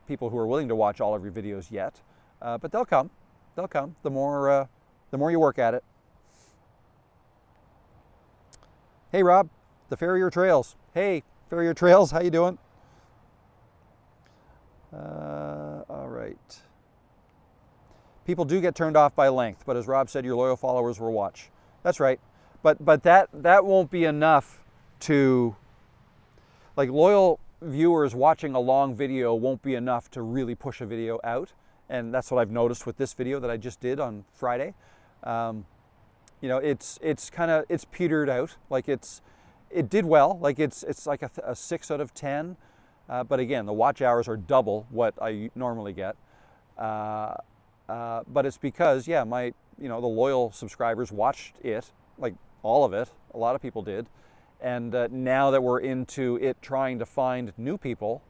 people who are willing to watch all of your videos yet. But they'll come. They'll come. The more you work at it. Hey Rob, the Farrier Trails. Hey, Farrier Trails, how you doing? All right. People do get turned off by length, but as Rob said, your loyal followers will watch. That's right. But that won't be enough to, like, loyal viewers watching a long video won't be enough to really push a video out. And that's what I've noticed with this video that I just did on Friday. You know, it's petered out. Like, it did well. Like, it's like a 6 out of 10. But again, the watch hours are double what I normally get. But it's because, yeah, the loyal subscribers watched it, like all of it. A lot of people did. And now that we're into it trying to find new people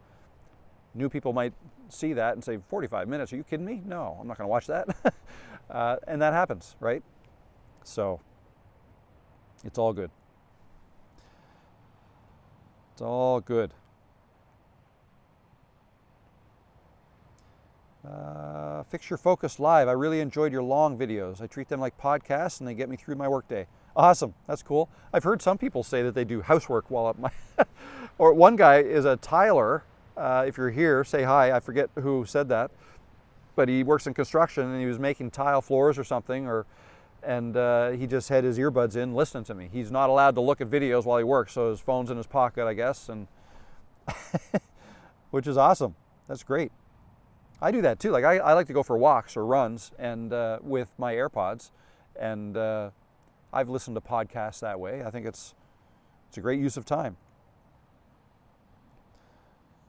might see that and say, 45 minutes, are you kidding me? No, I'm not going to watch that. And that happens, right? So it's all good. It's all good. Fix Your Focus Live. I really enjoyed your long videos. I treat them like podcasts and they get me through my workday. Awesome, that's cool. I've heard some people say that they do housework while at my, or one guy is a tiler. If you're here, say hi. I forget who said that, but he works in construction and he was making tile floors or something, and he just had his earbuds in listening to me. He's not allowed to look at videos while he works, so his phone's in his pocket, I guess, and which is awesome. That's great. I do that too. Like I like to go for walks or runs and with my AirPods, and I've listened to podcasts that way. I think it's a great use of time.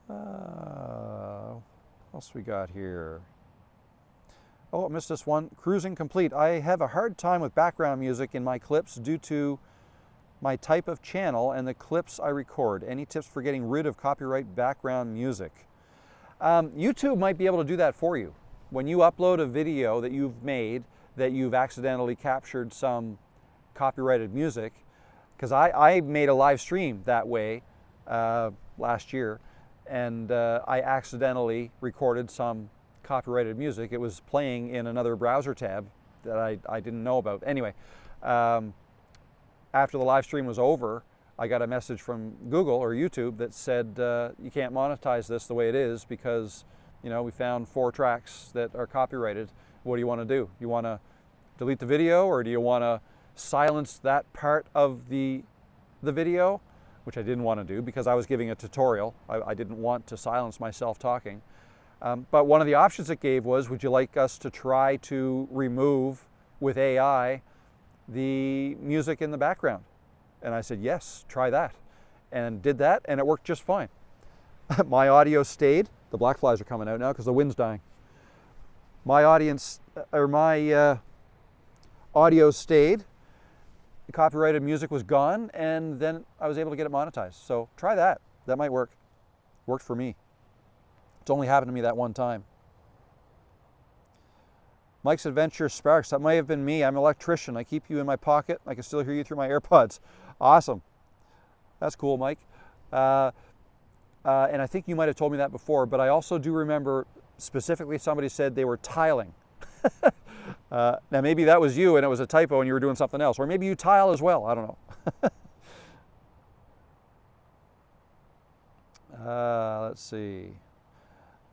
What else we got here? Oh, I missed this one. Cruising complete. I have a hard time with background music in my clips due to my type of channel and the clips I record. Any tips for getting rid of copyright background music? YouTube might be able to do that for you. When you upload a video that you've made that you've accidentally captured some copyrighted music, because I made a live stream that way last year, and I accidentally recorded some copyrighted music. It was playing in another browser tab that I didn't know about. Anyway, after the live stream was over, I got a message from Google or YouTube that said, you can't monetize this the way it is because, you know, we found 4 tracks that are copyrighted. What do you want to do? You want to delete the video, or do you want to silence that part of the video? Which I didn't want to do because I was giving a tutorial. I didn't want to silence myself talking. But one of the options it gave was, would you like us to try to remove with AI the music in the background? And I said, yes, try that. And did that, and it worked just fine. My audio stayed. The black flies are coming out now because the wind's dying. My audio stayed. The copyrighted music was gone, and then I was able to get it monetized. So try that. That might work. Worked for me. It's only happened to me that one time. Mike's Adventure Sparks. That might have been me. I'm an electrician. I keep you in my pocket. I can still hear you through my AirPods. Awesome. That's cool, Mike. And I think you might have told me that before, but I also do remember specifically somebody said they were tiling. Now maybe that was you and it was a typo and you were doing something else. Or maybe you tile as well. I don't know. Let's see.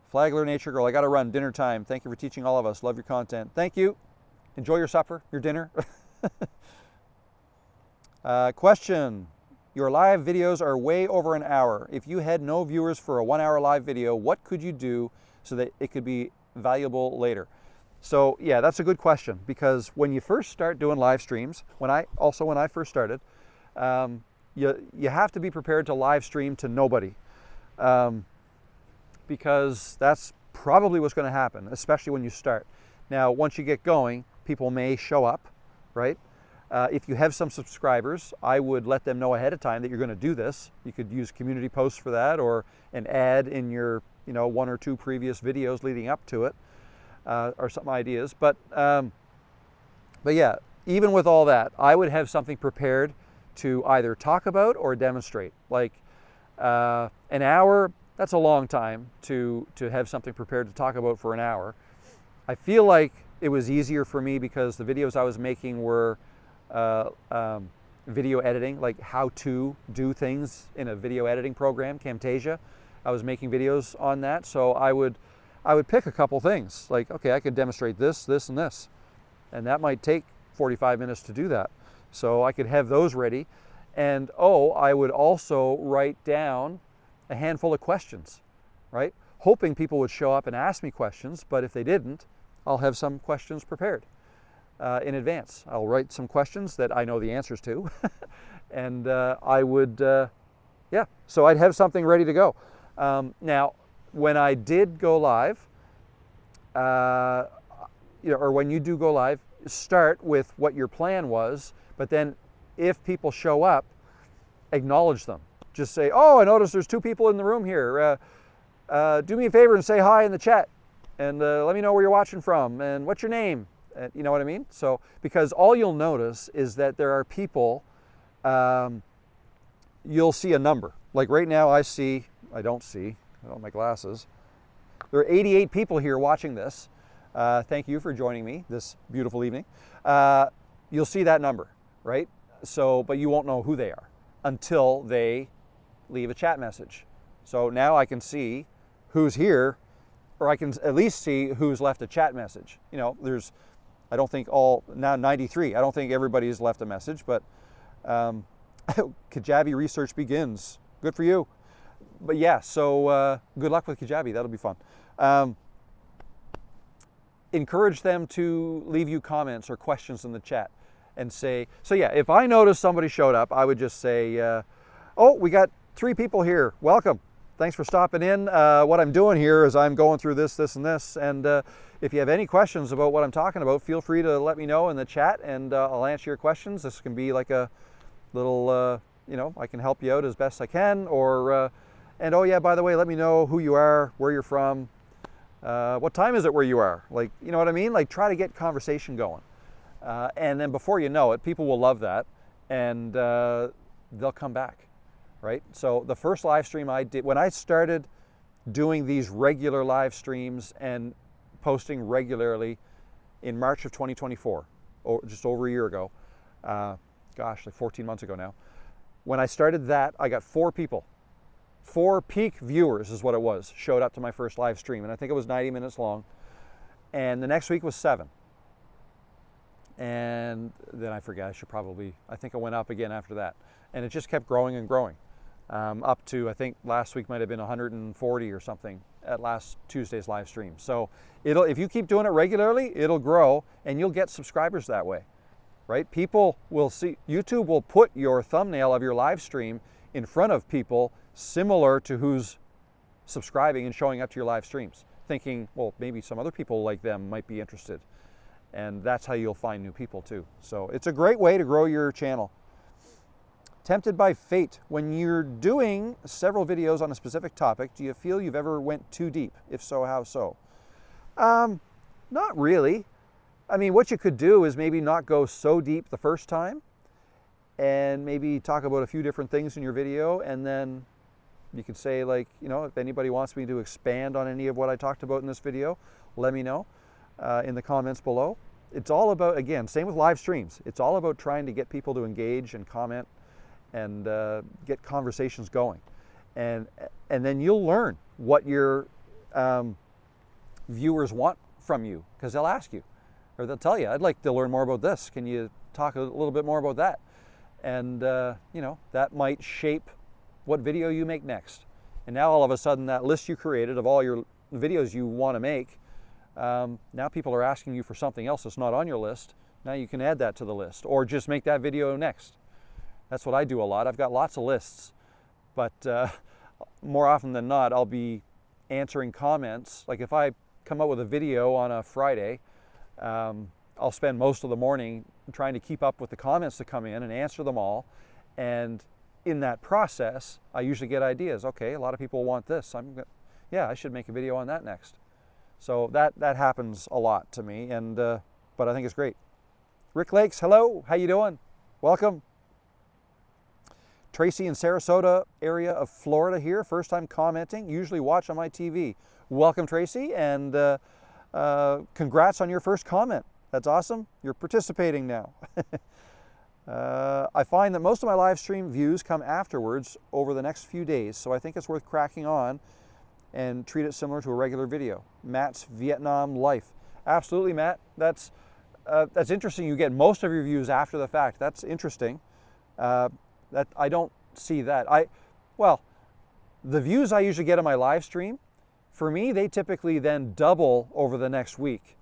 Flagler Nature Girl, I got to run. Dinner time. Thank you for teaching all of us. Love your content. Thank you. Enjoy your supper, your dinner. Question. Your live videos are way over an hour. If you had no viewers for a 1-hour live video, what could you do so that it could be valuable later? So yeah, that's a good question, because when you first start doing live streams, when I first started, you have to be prepared to live stream to nobody. Because that's probably what's going to happen, especially when you start. Now, once you get going, people may show up, right? If you have some subscribers, I would let them know ahead of time that you're going to do this. You could use community posts for that, or an ad in your, 1 or 2 previous videos leading up to it, or some ideas. But yeah, even with all that, I would have something prepared to either talk about or demonstrate. Like an hour. That's a long time to have something prepared to talk about for an hour. I feel like it was easier for me because the videos I was making were video editing, like how to do things in a video editing program, Camtasia. I was making videos on that, so I would pick a couple things. Like, okay, I could demonstrate this, this, and this. And that might take 45 minutes to do that. So I could have those ready. And I would also write down a handful of questions, right? Hoping people would show up and ask me questions, but if they didn't, I'll have some questions prepared in advance. I'll write some questions that I know the answers to, and I would, so I'd have something ready to go. Now, when I did go live, or when you do go live, start with what your plan was, but then if people show up, acknowledge them. Just say, I noticed there's 2 people in the room here. Do me a favor and say hi in the chat, and let me know where you're watching from and what's your name. You know what I mean? So, because all you'll notice is that there are people, you'll see a number. Like right now I don't have my glasses. There are 88 people here watching this. Thank you for joining me this beautiful evening. You'll see that number, right? So, but you won't know who they are until they leave a chat message. So now I can see who's here, or I can at least see who's left a chat message. You know, there's, I don't think now 93, I don't think everybody's left a message, but Kajabi research begins. Good for you. But yeah, so good luck with Kajabi, that'll be fun. Encourage them to leave you comments or questions in the chat and say, so yeah, if I noticed somebody showed up, I would just say, oh, we got 3 people here, welcome. Thanks for stopping in. What I'm doing here is I'm going through this, this, and this, and if you have any questions about what I'm talking about, feel free to let me know in the chat, and I'll answer your questions. This can be like a little, you know, I can help you out as best I can, or, and oh yeah, by the way, let me know who you are, where you're from, what time is it where you are, like, you know what I mean? Like, try to get conversation going. And then before you know it, people will love that, and they'll come back. Right? So the first live stream I did, when I started doing these regular live streams and posting regularly in March of 2024, just over a year ago, gosh, like 14 months ago now, when I started that, I got 4 people. 4 peak viewers is what it was, showed up to my first live stream, and I think it was 90 minutes long. And the next week was 7. And then I forget, I think I went up again after that. And it just kept growing and growing. Up to, I think last week might have been 140 or something at last Tuesday's live stream. So if you keep doing it regularly, it'll grow and you'll get subscribers that way, right? People will see, YouTube will put your thumbnail of your live stream in front of people similar to who's subscribing and showing up to your live streams, thinking, well, maybe some other people like them might be interested. And that's how you'll find new people too. So it's a great way to grow your channel. Tempted by fate. When you're doing several videos on a specific topic, do you feel you've ever went too deep? If so, how so? Not really. I mean, what you could do is maybe not go so deep the first time and maybe talk about a few different things in your video, and then you could say, like, you know, if anybody wants me to expand on any of what I talked about in this video, let me know in the comments below. It's all about, again, same with live streams, it's all about trying to get people to engage and comment and get conversations going, and then you'll learn what your viewers want from you, because they'll ask you, or they'll tell you, I'd like to learn more about this, can you talk a little bit more about that? And you know, that might shape what video you make next. And now all of a sudden that list you created of all your videos you want to make, now people are asking you for something else that's not on your list. Now you can add that to the list, or just make that video next. That's what I do a lot. I've got lots of lists, but more often than not, I'll be answering comments. Like if I come up with a video on a Friday, I'll spend most of the morning trying to keep up with the comments that come in and answer them all. And in that process, I usually get ideas. Okay, a lot of people want this. Yeah, I should make a video on that next. So that happens a lot to me, and but I think it's great. Rick Lakes, hello, how you doing? Welcome. Tracy in Sarasota area of Florida here, first time commenting, usually watch on my TV. Welcome, Tracy, and congrats on your first comment. That's awesome, you're participating now. I find that most of my live stream views come afterwards over the next few days, so I think it's worth cracking on and treat it similar to a regular video. Matt's Vietnam life. Absolutely, Matt. That's interesting. You get most of your views after the fact. That's interesting. That I don't see that. Well, the views I usually get on my live stream, for me, they typically then double over the next week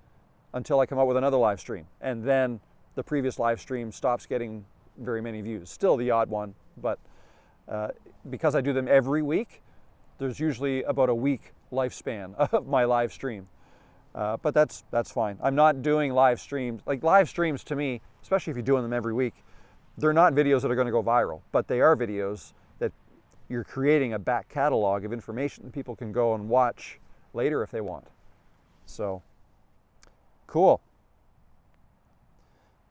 until I come up with another live stream. And then the previous live stream stops getting very many views. Still the odd one, but because I do them every week, there's usually about a week lifespan of my live stream. But that's fine. I'm not doing live streams. Like, live streams to me, especially if you're doing them every week, they're not videos that are going to go viral, but they are videos that you're creating a back catalog of information that people can go and watch later if they want. So, cool.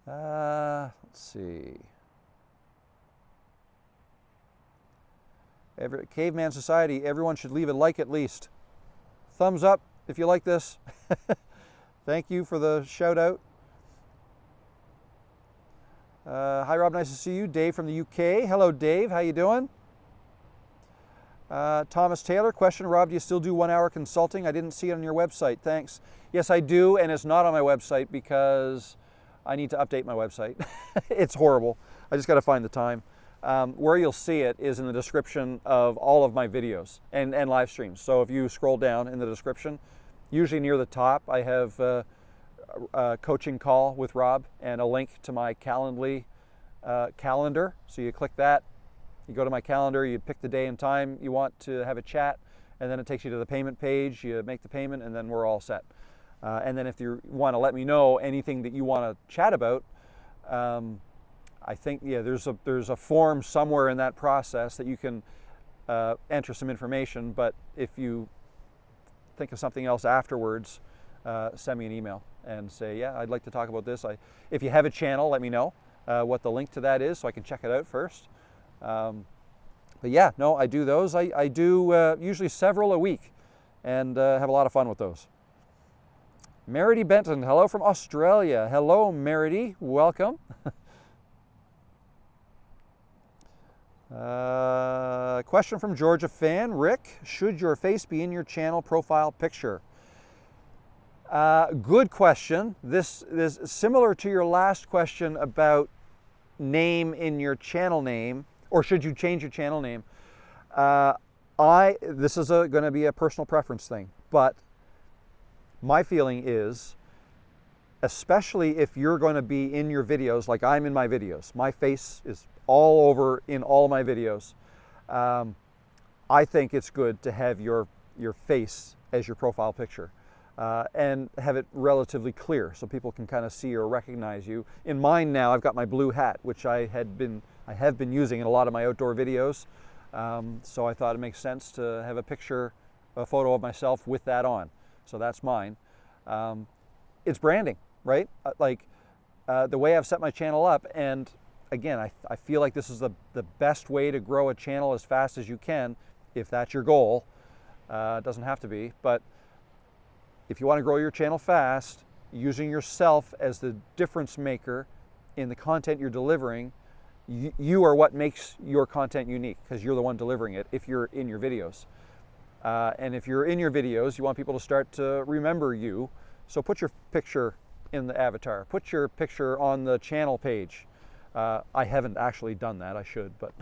Let's see. Caveman Society, everyone should leave a like at least. Thumbs up if you like this. Thank you for the shout out. Hi Rob, nice to see you. Dave from the UK. Hello Dave, how you doing? Thomas Taylor, question, Rob, do you still do 1 hour consulting? I didn't see it on your website, thanks. Yes, I do, and it's not on my website because I need to update my website. It's horrible. I just got to find the time. Where you'll see it is in the description of all of my videos and live streams. So if you scroll down in the description, usually near the top, I have a coaching call with Rob and a link to my Calendly calendar. So you click that, you go to my calendar, you pick the day and time you want to have a chat, and then it takes you to the payment page. You make the payment, and then we're all set. And then if you want to let me know anything that you want to chat about, I think, yeah, there's a form somewhere in that process that you can enter some information, but if you think of something else afterwards, send me an email and say, yeah, I'd like to talk about this. If you have a channel, let me know what the link to that is so I can check it out first. But yeah, no, I do those. I do usually several a week and have a lot of fun with those. Merity Benton, hello from Australia. Hello, Merity, welcome. Question from Georgia fan, Rick, should your face be in your channel profile picture? Good question. This is similar to your last question about name in your channel name, or should you change your channel name? This is going to be a personal preference thing, but my feeling is, especially if you're going to be in your videos, like I'm in my videos, my face is all over in all my videos. I think it's good to have your face as your profile picture and have it relatively clear so people can kind of see or recognize you. In mine now, I've got my blue hat, which I have been using in a lot of my outdoor videos. So I thought it makes sense to have a photo of myself with that on. So that's mine. It's branding, right? The way I've set my channel up, and again, I feel like this is the best way to grow a channel as fast as you can, if that's your goal. It doesn't have to be, but if you want to grow your channel fast, using yourself as the difference maker in the content you're delivering, you are what makes your content unique, because you're the one delivering it if you're in your videos. And if you're in your videos, you want people to start to remember you. So put your picture in the avatar, put your picture on the channel page. I haven't actually done that, I should, but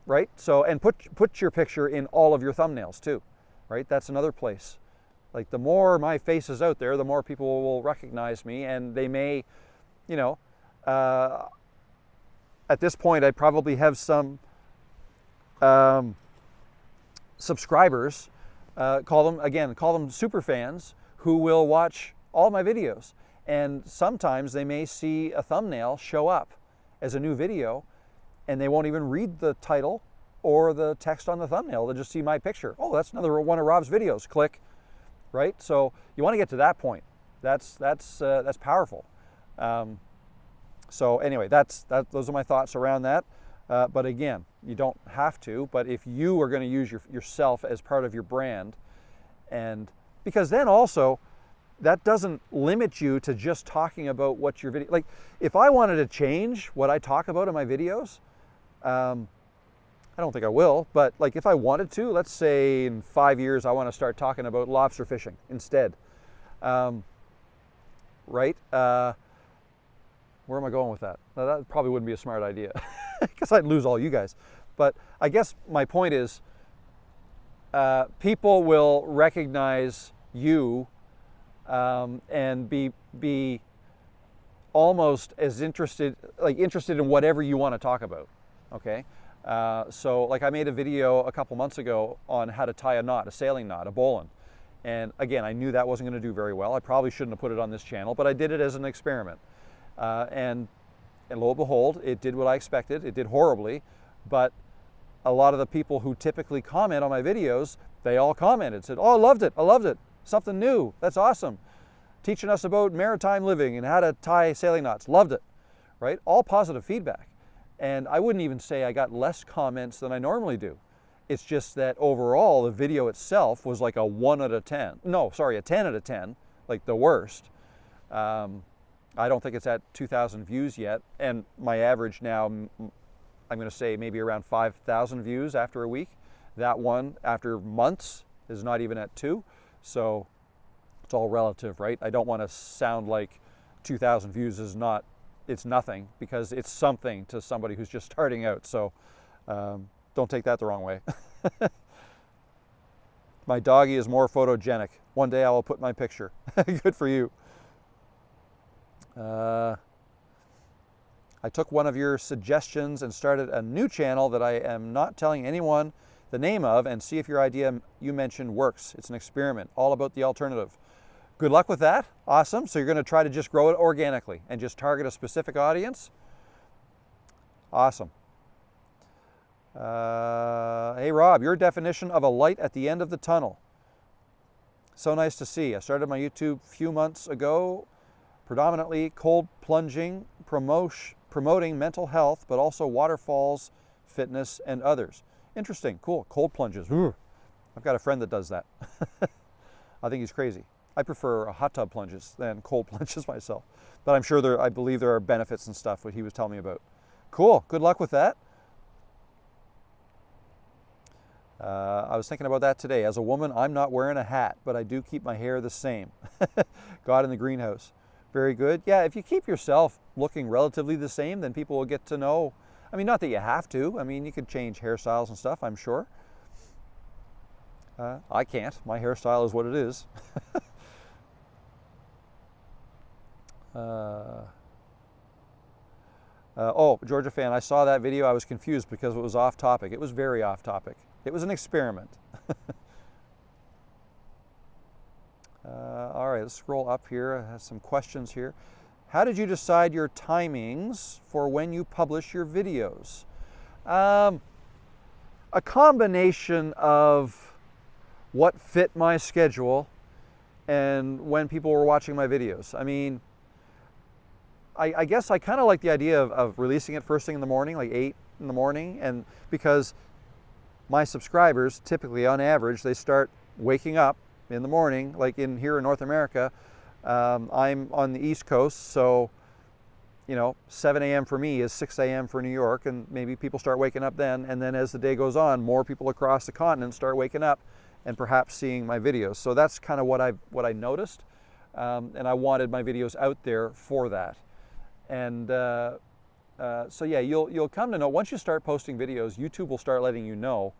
right? So, and put your picture in all of your thumbnails too, right? That's another place. Like, the more my face is out there, the more people will recognize me, and they may, you know, at this point I probably have some subscribers, call them super fans, who will watch all my videos. And sometimes they may see a thumbnail show up as a new video, and they won't even read the title or the text on the thumbnail. They'll just see my picture. Oh, that's another one of Rob's videos. Click, right? So you want to get to that point. That's powerful. So anyway, those are my thoughts around that. But again, you don't have to. But if you are going to use yourself as part of your brand, and because then also, that doesn't limit you to just talking about what your video, like if I wanted to change what I talk about in my videos, I don't think I will, but like if I wanted to, let's say in 5 years, I want to start talking about lobster fishing instead. Right? Where am I going with that? Now, that probably wouldn't be a smart idea because I'd lose all you guys. But I guess my point is, people will recognize you and be almost as interested in whatever you want to talk about. Okay, so like I made a video a couple months ago on how to tie a knot, a sailing knot, a bowline, and again, I knew that wasn't going to do very well. I probably shouldn't have put it on this channel, but I did it as an experiment, and lo and behold, it did what I expected. It did horribly, but a lot of the people who typically comment on my videos, they all commented, said, "Oh, I loved it, something new, that's awesome, teaching us about maritime living and how to tie sailing knots, loved it," right? All positive feedback. And I wouldn't even say I got less comments than I normally do. It's just that overall, the video itself was like a 1 out of 10. No, sorry, a 10 out of 10, like the worst. I don't think it's at 2,000 views yet, and my average now, I'm going to say maybe around 5,000 views after a week. That one, after months, is not even at 2, so it's all relative, right? I don't want to sound like 2,000 views is not, it's nothing, because it's something to somebody who's just starting out, so don't take that the wrong way. My doggy is more photogenic. One day I will put my picture. Good for you. I took one of your suggestions and started a new channel that I am not telling anyone the name of, and see if your idea you mentioned works. It's an experiment, all about the alternative. Good luck with that. Awesome. So you're going to try to just grow it organically and just target a specific audience? Awesome. Hey Rob, your definition of a light at the end of the tunnel. So nice to see. I started my YouTube a few months ago, predominantly cold plunging, promoting mental health, but also waterfalls, fitness, and others. Interesting, cool, cold plunges. Ooh. I've got a friend that does that. I think he's crazy. I prefer hot tub plunges than cold plunges myself. But I'm sure I believe there are benefits and stuff, what he was telling me about. Cool, good luck with that. I was thinking about that today. As a woman, I'm not wearing a hat, but I do keep my hair the same. God in the greenhouse. Very good. Yeah, if you keep yourself looking relatively the same, then people will get to know. I mean, not that you have to. I mean, you could change hairstyles and stuff, I'm sure. I can't. My hairstyle is what it is. Oh, Georgia fan, I saw that video. I was confused because it was off topic. It was very off topic. It was an experiment. All right, let's scroll up here. I have some questions here. How did you decide your timings for when you publish your videos? A combination of what fit my schedule and when people were watching my videos. I mean, I guess I kind of like the idea of releasing it first thing in the morning, like 8 in the morning, and because my subscribers, typically on average, they start waking up in the morning, like here in North America. I'm on the East Coast, so 7 a.m. for me is 6 a.m. for New York, and maybe people start waking up then, and then as the day goes on, more people across the continent start waking up and perhaps seeing my videos. So that's kind of what I noticed, and I wanted my videos out there for that. And so yeah, you'll come to know, once you start posting videos, YouTube will start letting you know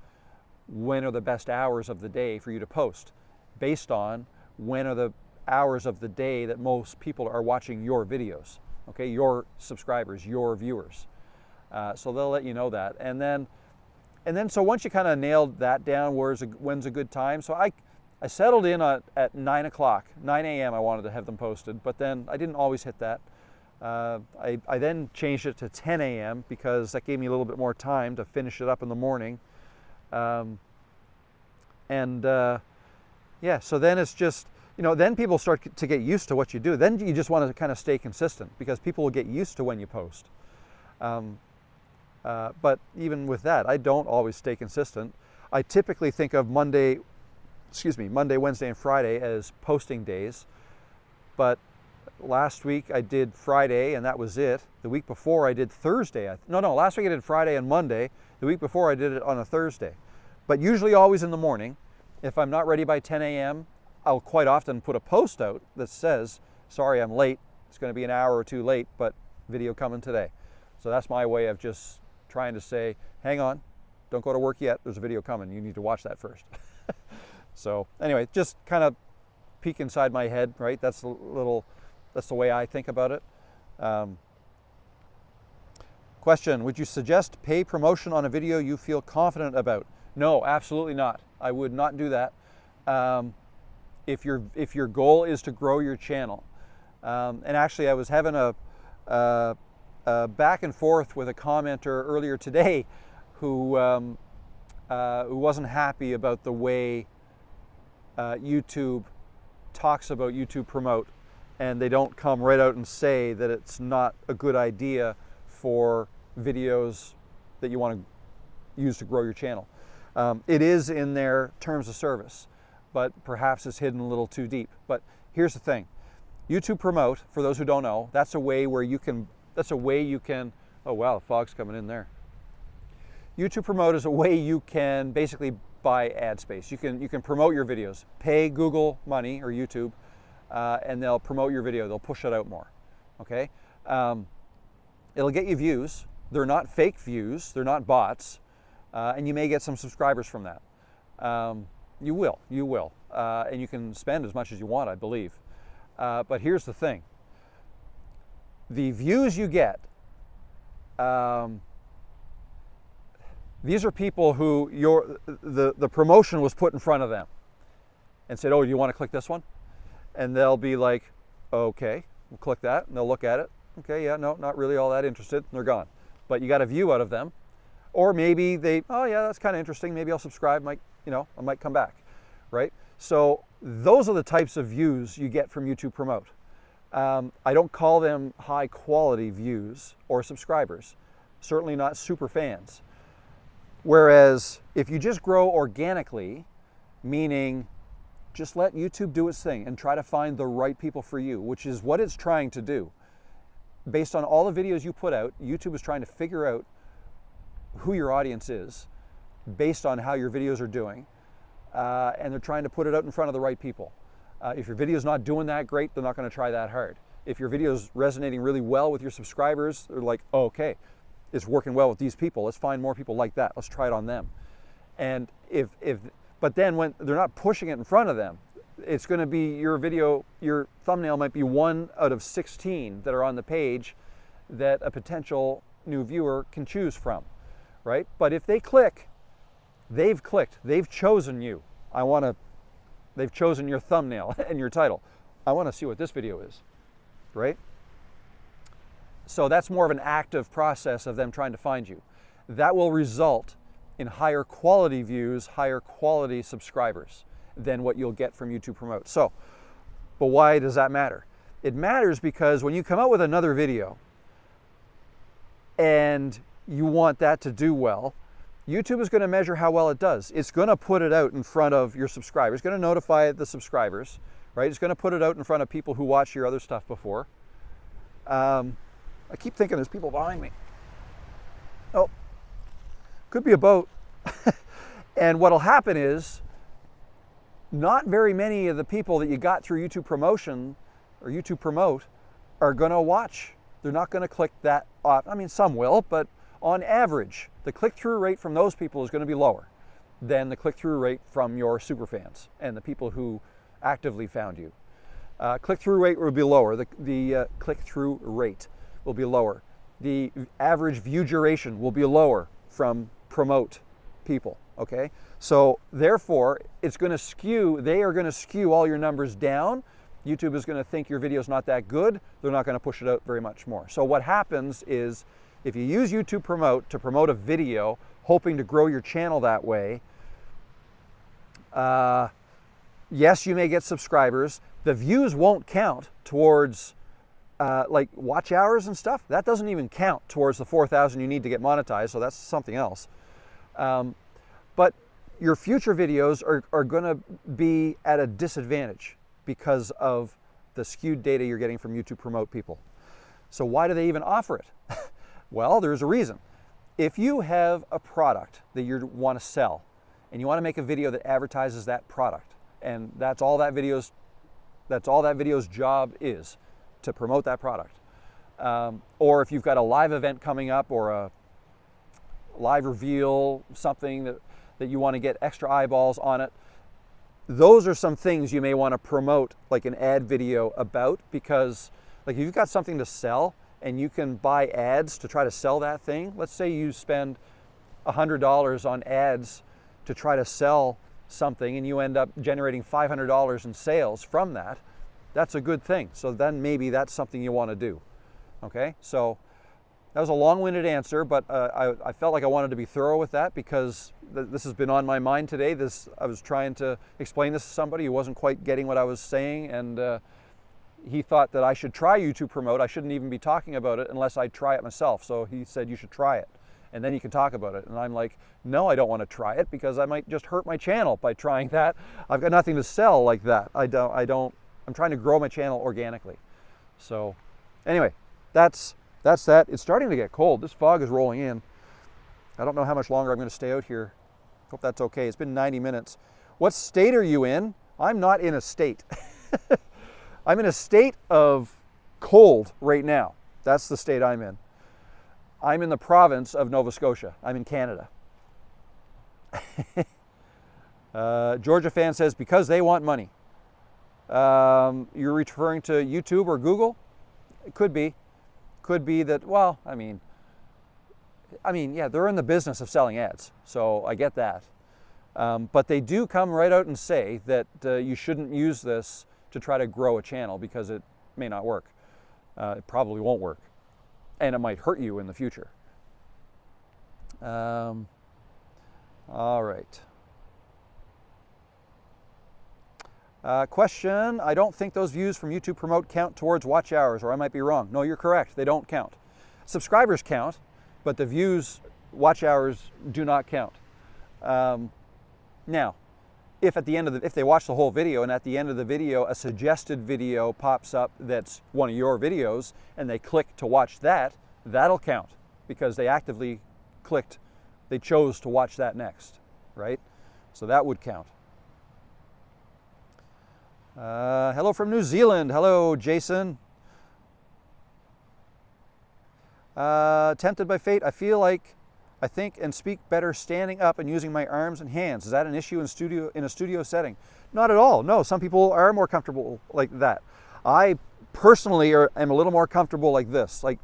when are the best hours of the day for you to post, based on when are the hours of the day that most people are watching your videos, okay, your subscribers, your viewers. So they'll let you know that. And then so once you kind of nailed that down, when's a good time, so I settled in at 9 o'clock, 9 a.m. I wanted to have them posted, but then I didn't always hit that. I then changed it to 10 a.m. because that gave me a little bit more time to finish it up in the morning. Yeah, so then it's just, then people start to get used to what you do. Then you just want to kind of stay consistent because people will get used to when you post. But even with that, I don't always stay consistent. I typically think of Monday, Wednesday, and Friday as posting days. But last week I did Friday and that was it. The week before I did Thursday. Last week I did Friday and Monday. The week before I did it on a Thursday. But usually always in the morning. If I'm not ready by 10 a.m., I'll quite often put a post out that says, sorry, I'm late. It's going to be an hour or two late, but video coming today. So that's my way of just trying to say, hang on, don't go to work yet. There's a video coming. You need to watch that first. So anyway, just kind of peek inside my head, right? That's the way I think about it. Question, would you suggest pay promotion on a video you feel confident about? No, absolutely not. I would not do that. If your goal is to grow your channel. And actually I was having a back and forth with a commenter earlier today who wasn't happy about the way YouTube talks about YouTube Promote, and they don't come right out and say that it's not a good idea for videos that you want to use to grow your channel. It is in their terms of service, but perhaps it's hidden a little too deep. But here's the thing. YouTube Promote, for those who don't know, that's a way you can, oh wow, the fog's coming in there. YouTube Promote is a way you can basically buy ad space. You can promote your videos, pay Google money or YouTube, and they'll promote your video. They'll push it out more, okay? It'll get you views. They're not fake views. They're not bots, and you may get some subscribers from that. You will, and you can spend as much as you want, I believe. But here's the thing. The views you get, these are people who the promotion was put in front of them and said, oh, do you want to click this one? And they'll be like, okay, we'll click that, and they'll look at it. Okay, yeah, no, not really all that interested. They're gone. But you got a view out of them. Or maybe oh yeah, that's kind of interesting. Maybe I'll subscribe, I might come back, right? So those are the types of views you get from YouTube Promote. I don't call them high quality views or subscribers, certainly not super fans. Whereas if you just grow organically, meaning just let YouTube do its thing and try to find the right people for you, which is what it's trying to do. Based on all the videos you put out, YouTube is trying to figure out who your audience is based on how your videos are doing, and they're trying to put it out in front of the right people. If your video is not doing that great, they're not going to try that hard. If your video is resonating really well with your subscribers, they're like, oh, okay, it's working well with these people. Let's find more people like that. Let's try it on them. And but then when they're not pushing it in front of them, it's going to be your video, your thumbnail might be 1 out of 16 that are on the page that a potential new viewer can choose from, right? But if they click, they've clicked, they've chosen you. They've chosen your thumbnail and your title. I want to see what this video is, right? So that's more of an active process of them trying to find you. That will result in higher quality views, higher quality subscribers than what you'll get from YouTube Promote. So, but why does that matter? It matters because when you come out with another video and you want that to do well, YouTube is going to measure how well it does. It's going to put it out in front of your subscribers. It's going to notify the subscribers, right? It's going to put it out in front of people who watch your other stuff before. I keep thinking there's people behind me. Oh, could be a boat. And what'll happen is not very many of the people that you got through YouTube promotion or YouTube Promote are going to watch. They're not going to click that off. I mean, some will, but on average, the click-through rate from those people is going to be lower than the click-through rate from your superfans and the people who actively found you. Click-through rate will be lower. The click-through rate will be lower. The average view duration will be lower from promote people, okay? So therefore, it's going to skew, they are going to skew all your numbers down. YouTube is going to think your video is not that good. They're not going to push it out very much more. So what happens is if you use YouTube Promote to promote a video, hoping to grow your channel that way, yes, you may get subscribers. The views won't count towards like watch hours and stuff. That doesn't even count towards the 4,000 you need to get monetized, so that's something else. But your future videos are going to be at a disadvantage because of the skewed data you're getting from YouTube Promote people. So why do they even offer it? Well, there's a reason. If you have a product that you want to sell and you want to make a video that advertises that product, and that's all that video's job is, to promote that product. Or if you've got a live event coming up or a live reveal, something that you want to get extra eyeballs on it, those are some things you may want to promote like an ad video about, because like if you've got something to sell and you can buy ads to try to sell that thing. Let's say you spend $100 on ads to try to sell something and you end up generating $500 in sales from that. That's a good thing. So then maybe that's something you want to do. Okay, so that was a long-winded answer, but I felt like I wanted to be thorough with that because this has been on my mind today. I was trying to explain this to somebody who wasn't quite getting what I was saying, and he thought that I should try YouTube Promote. I shouldn't even be talking about it unless I try it myself. So he said, you should try it, and then you can talk about it. And I'm like, no, I don't want to try it because I might just hurt my channel by trying that. I've got nothing to sell like that. I don't I'm trying to grow my channel organically. So anyway, that's that. It's starting to get cold. This fog is rolling in. I don't know how much longer I'm going to stay out here. Hope that's okay. It's been 90 minutes. What state are you in? I'm not in a state. I'm in a state of cold right now. That's the state I'm in. I'm in the province of Nova Scotia. I'm in Canada. Georgia fan says, because they want money. You're referring to YouTube or Google? It could be. Could be that, well, I mean, yeah, they're in the business of selling ads, so I get that. But they do come right out and say that you shouldn't use this to try to grow a channel because it may not work. It probably won't work. And it might hurt you in the future. All right. Question, I don't think those views from YouTube Promote count towards watch hours, or I might be wrong. No, you're correct. They don't count. Subscribers count, but the views, watch hours do not count. Now, if at the end of if they watch the whole video and at the end of the video a suggested video pops up that's one of your videos and they click to watch that, that'll count because they actively clicked, they chose to watch that next, right? So that would count. Hello from New Zealand. Hello, Jason. Tempted by fate, I feel like I think and speak better standing up and using my arms and hands. Is that an issue in a studio setting? Not at all. No, some people are more comfortable like that. I personally am a little more comfortable like this, like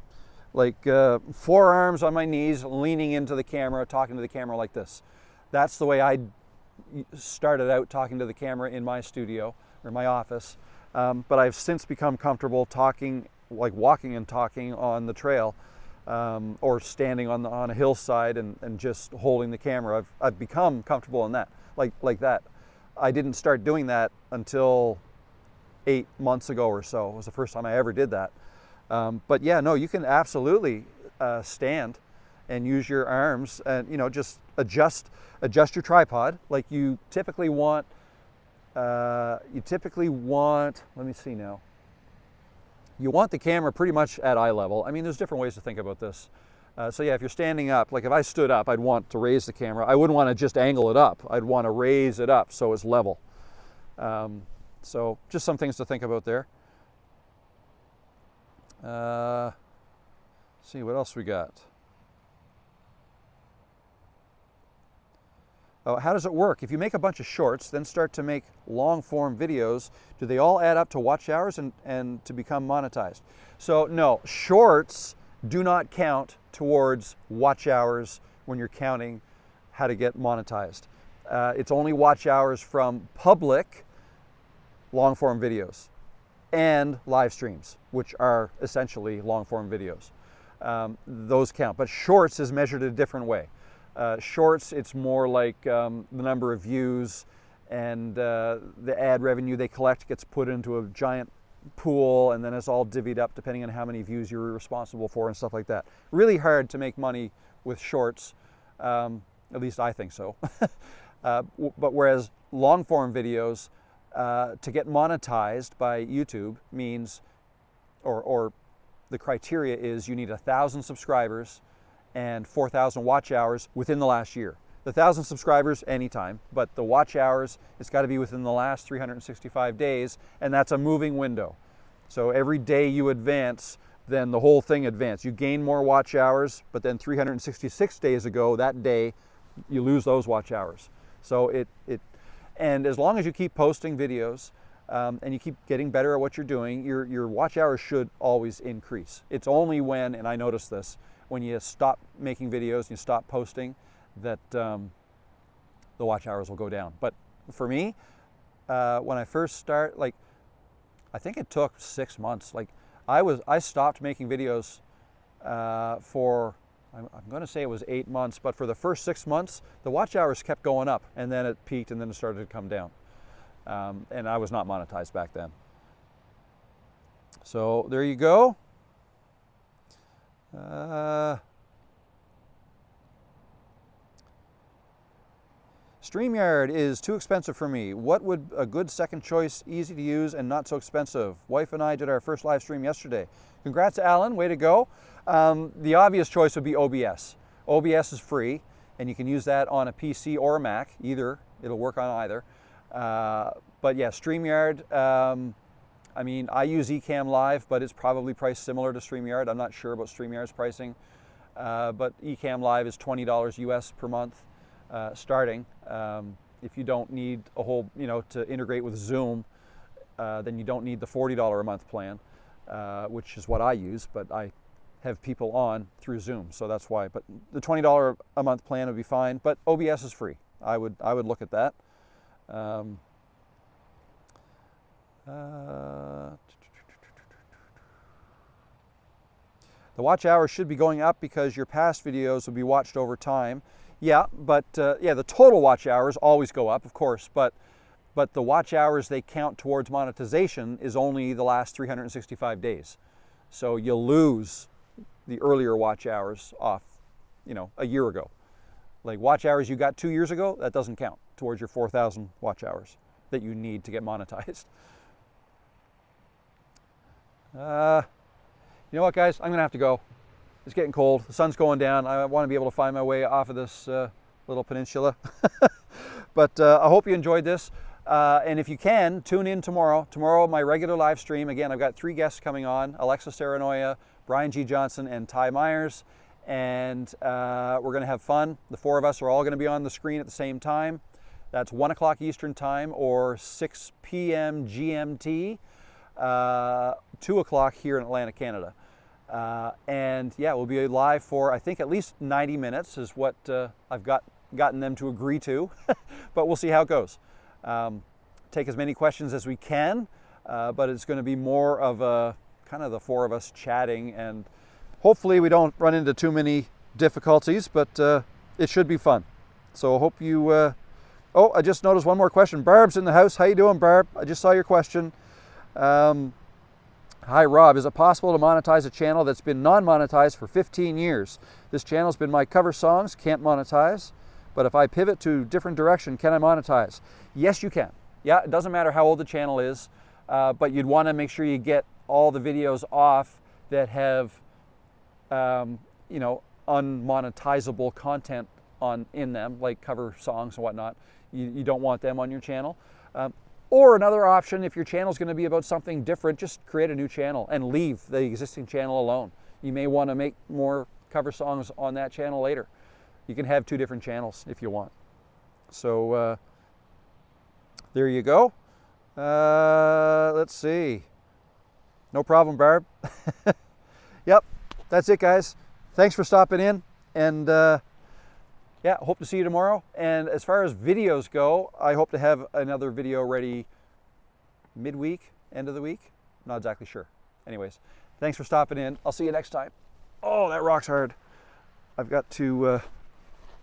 forearms on my knees, leaning into the camera, talking to the camera like this. That's the way I started out talking to the camera in my studio or my office. But I've since become comfortable talking, like walking and talking on the trail. Or standing on a hillside and just holding the camera. I've become comfortable in that, like that. I didn't start doing that until 8 months ago or so. It was the first time I ever did that. But yeah, no, you can absolutely stand and use your arms and, you know, just adjust your tripod like you typically want. Let me see now. You want the camera pretty much at eye level. I mean, there's different ways to think about this. So yeah, if you're standing up, like if I stood up, I'd want to raise the camera. I wouldn't want to just angle it up. I'd want to raise it up so it's level. So just some things to think about there. See what else we got. Oh, how does it work? If you make a bunch of shorts, then start to make long form videos, do they all add up to watch hours and to become monetized? So no, shorts do not count towards watch hours when you're counting how to get monetized. It's only watch hours from public long form videos and live streams, which are essentially long form videos. Those count, but shorts is measured a different way. Shorts, it's more like the number of views and the ad revenue they collect gets put into a giant pool and then it's all divvied up depending on how many views you're responsible for and stuff like that. Really hard to make money with shorts, at least I think so. But whereas long form videos, to get monetized by YouTube means, or the criteria is you need 1,000 subscribers and 4,000 watch hours within the last year. The 1,000 subscribers anytime, but the watch hours, it's got to be within the last 365 days, and that's a moving window. So every day you advance, then the whole thing advances. You gain more watch hours, but then 366 days ago, that day, you lose those watch hours. So and as long as you keep posting videos and you keep getting better at what you're doing, your watch hours should always increase. It's only when, and I noticed this, when you stop making videos and you stop posting, that the watch hours will go down. But for me, when I first start, like, I think it took 6 months. Like, I stopped making videos for, I'm going to say it was 8 months, but for the first 6 months, the watch hours kept going up, and then it peaked, and then it started to come down. And I was not monetized back then. So there you go. StreamYard is too expensive for me. What would a good second choice, easy to use and not so expensive? Wife and I did our first live stream yesterday. Congrats, Alan, way to go. The obvious choice would be OBS. OBS is free, and you can use that on a PC or a Mac, either. It'll work on either. But yeah, StreamYard, I mean, I use Ecamm Live, but it's probably priced similar to StreamYard. I'm not sure about StreamYard's pricing, but Ecamm Live is $20 US per month starting. If you don't need a whole, to integrate with Zoom, then you don't need the $40 a month plan, which is what I use, but I have people on through Zoom, so that's why. But the $20 a month plan would be fine, but OBS is free. I would look at that. The watch hours should be going up because your past videos will be watched over time. Yeah, but yeah, the total watch hours always go up, of course, but the watch hours they count towards monetization is only the last 365 days. So you'll lose the earlier watch hours off, a year ago. Like watch hours you got 2 years ago, that doesn't count towards your 4,000 watch hours that you need to get monetized. You know what, guys? I'm gonna have to go. It's getting cold. The sun's going down. I want to be able to find my way off of this little peninsula. But I hope you enjoyed this. And if you can, tune in tomorrow. Tomorrow, my regular live stream. Again, I've got 3 guests coming on: Alexa Serenoya, Brian G. Johnson, and Ty Myers. And we're going to have fun. The 4 of us are all going to be on the screen at the same time. That's 1 o'clock Eastern Time or 6 p.m. GMT, 2 o'clock here in Atlantic, Canada. And yeah, we'll be live for, I think, at least 90 minutes is what I've gotten them to agree to, but we'll see how it goes. Take as many questions as we can, but it's going to be more of a kind of the 4 of us chatting, and hopefully we don't run into too many difficulties, but it should be fun. So I hope you, oh, I just noticed one more question. Barb's in the house. How you doing, Barb? I just saw your question. Hi, Rob. Is it possible to monetize a channel that's been non-monetized for 15 years? This channel's been my cover songs, can't monetize. But if I pivot to different direction, can I monetize? Yes, you can. Yeah, it doesn't matter how old the channel is, but you'd want to make sure you get all the videos off that have, unmonetizable content in them, like cover songs and whatnot. You don't want them on your channel. Or another option, if your channel is going to be about something different, just create a new channel and leave the existing channel alone. You may want to make more cover songs on that channel later. You can have 2 different channels if you want. So there you go. Let's see. No problem, Barb. Yep, that's it, guys. Thanks for stopping in, and yeah, hope to see you tomorrow. And as far as videos go, I hope to have another video ready midweek, end of the week. Not exactly sure. Anyways, thanks for stopping in. I'll see you next time. Oh, that rock's hard. I've got to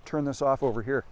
turn this off over here.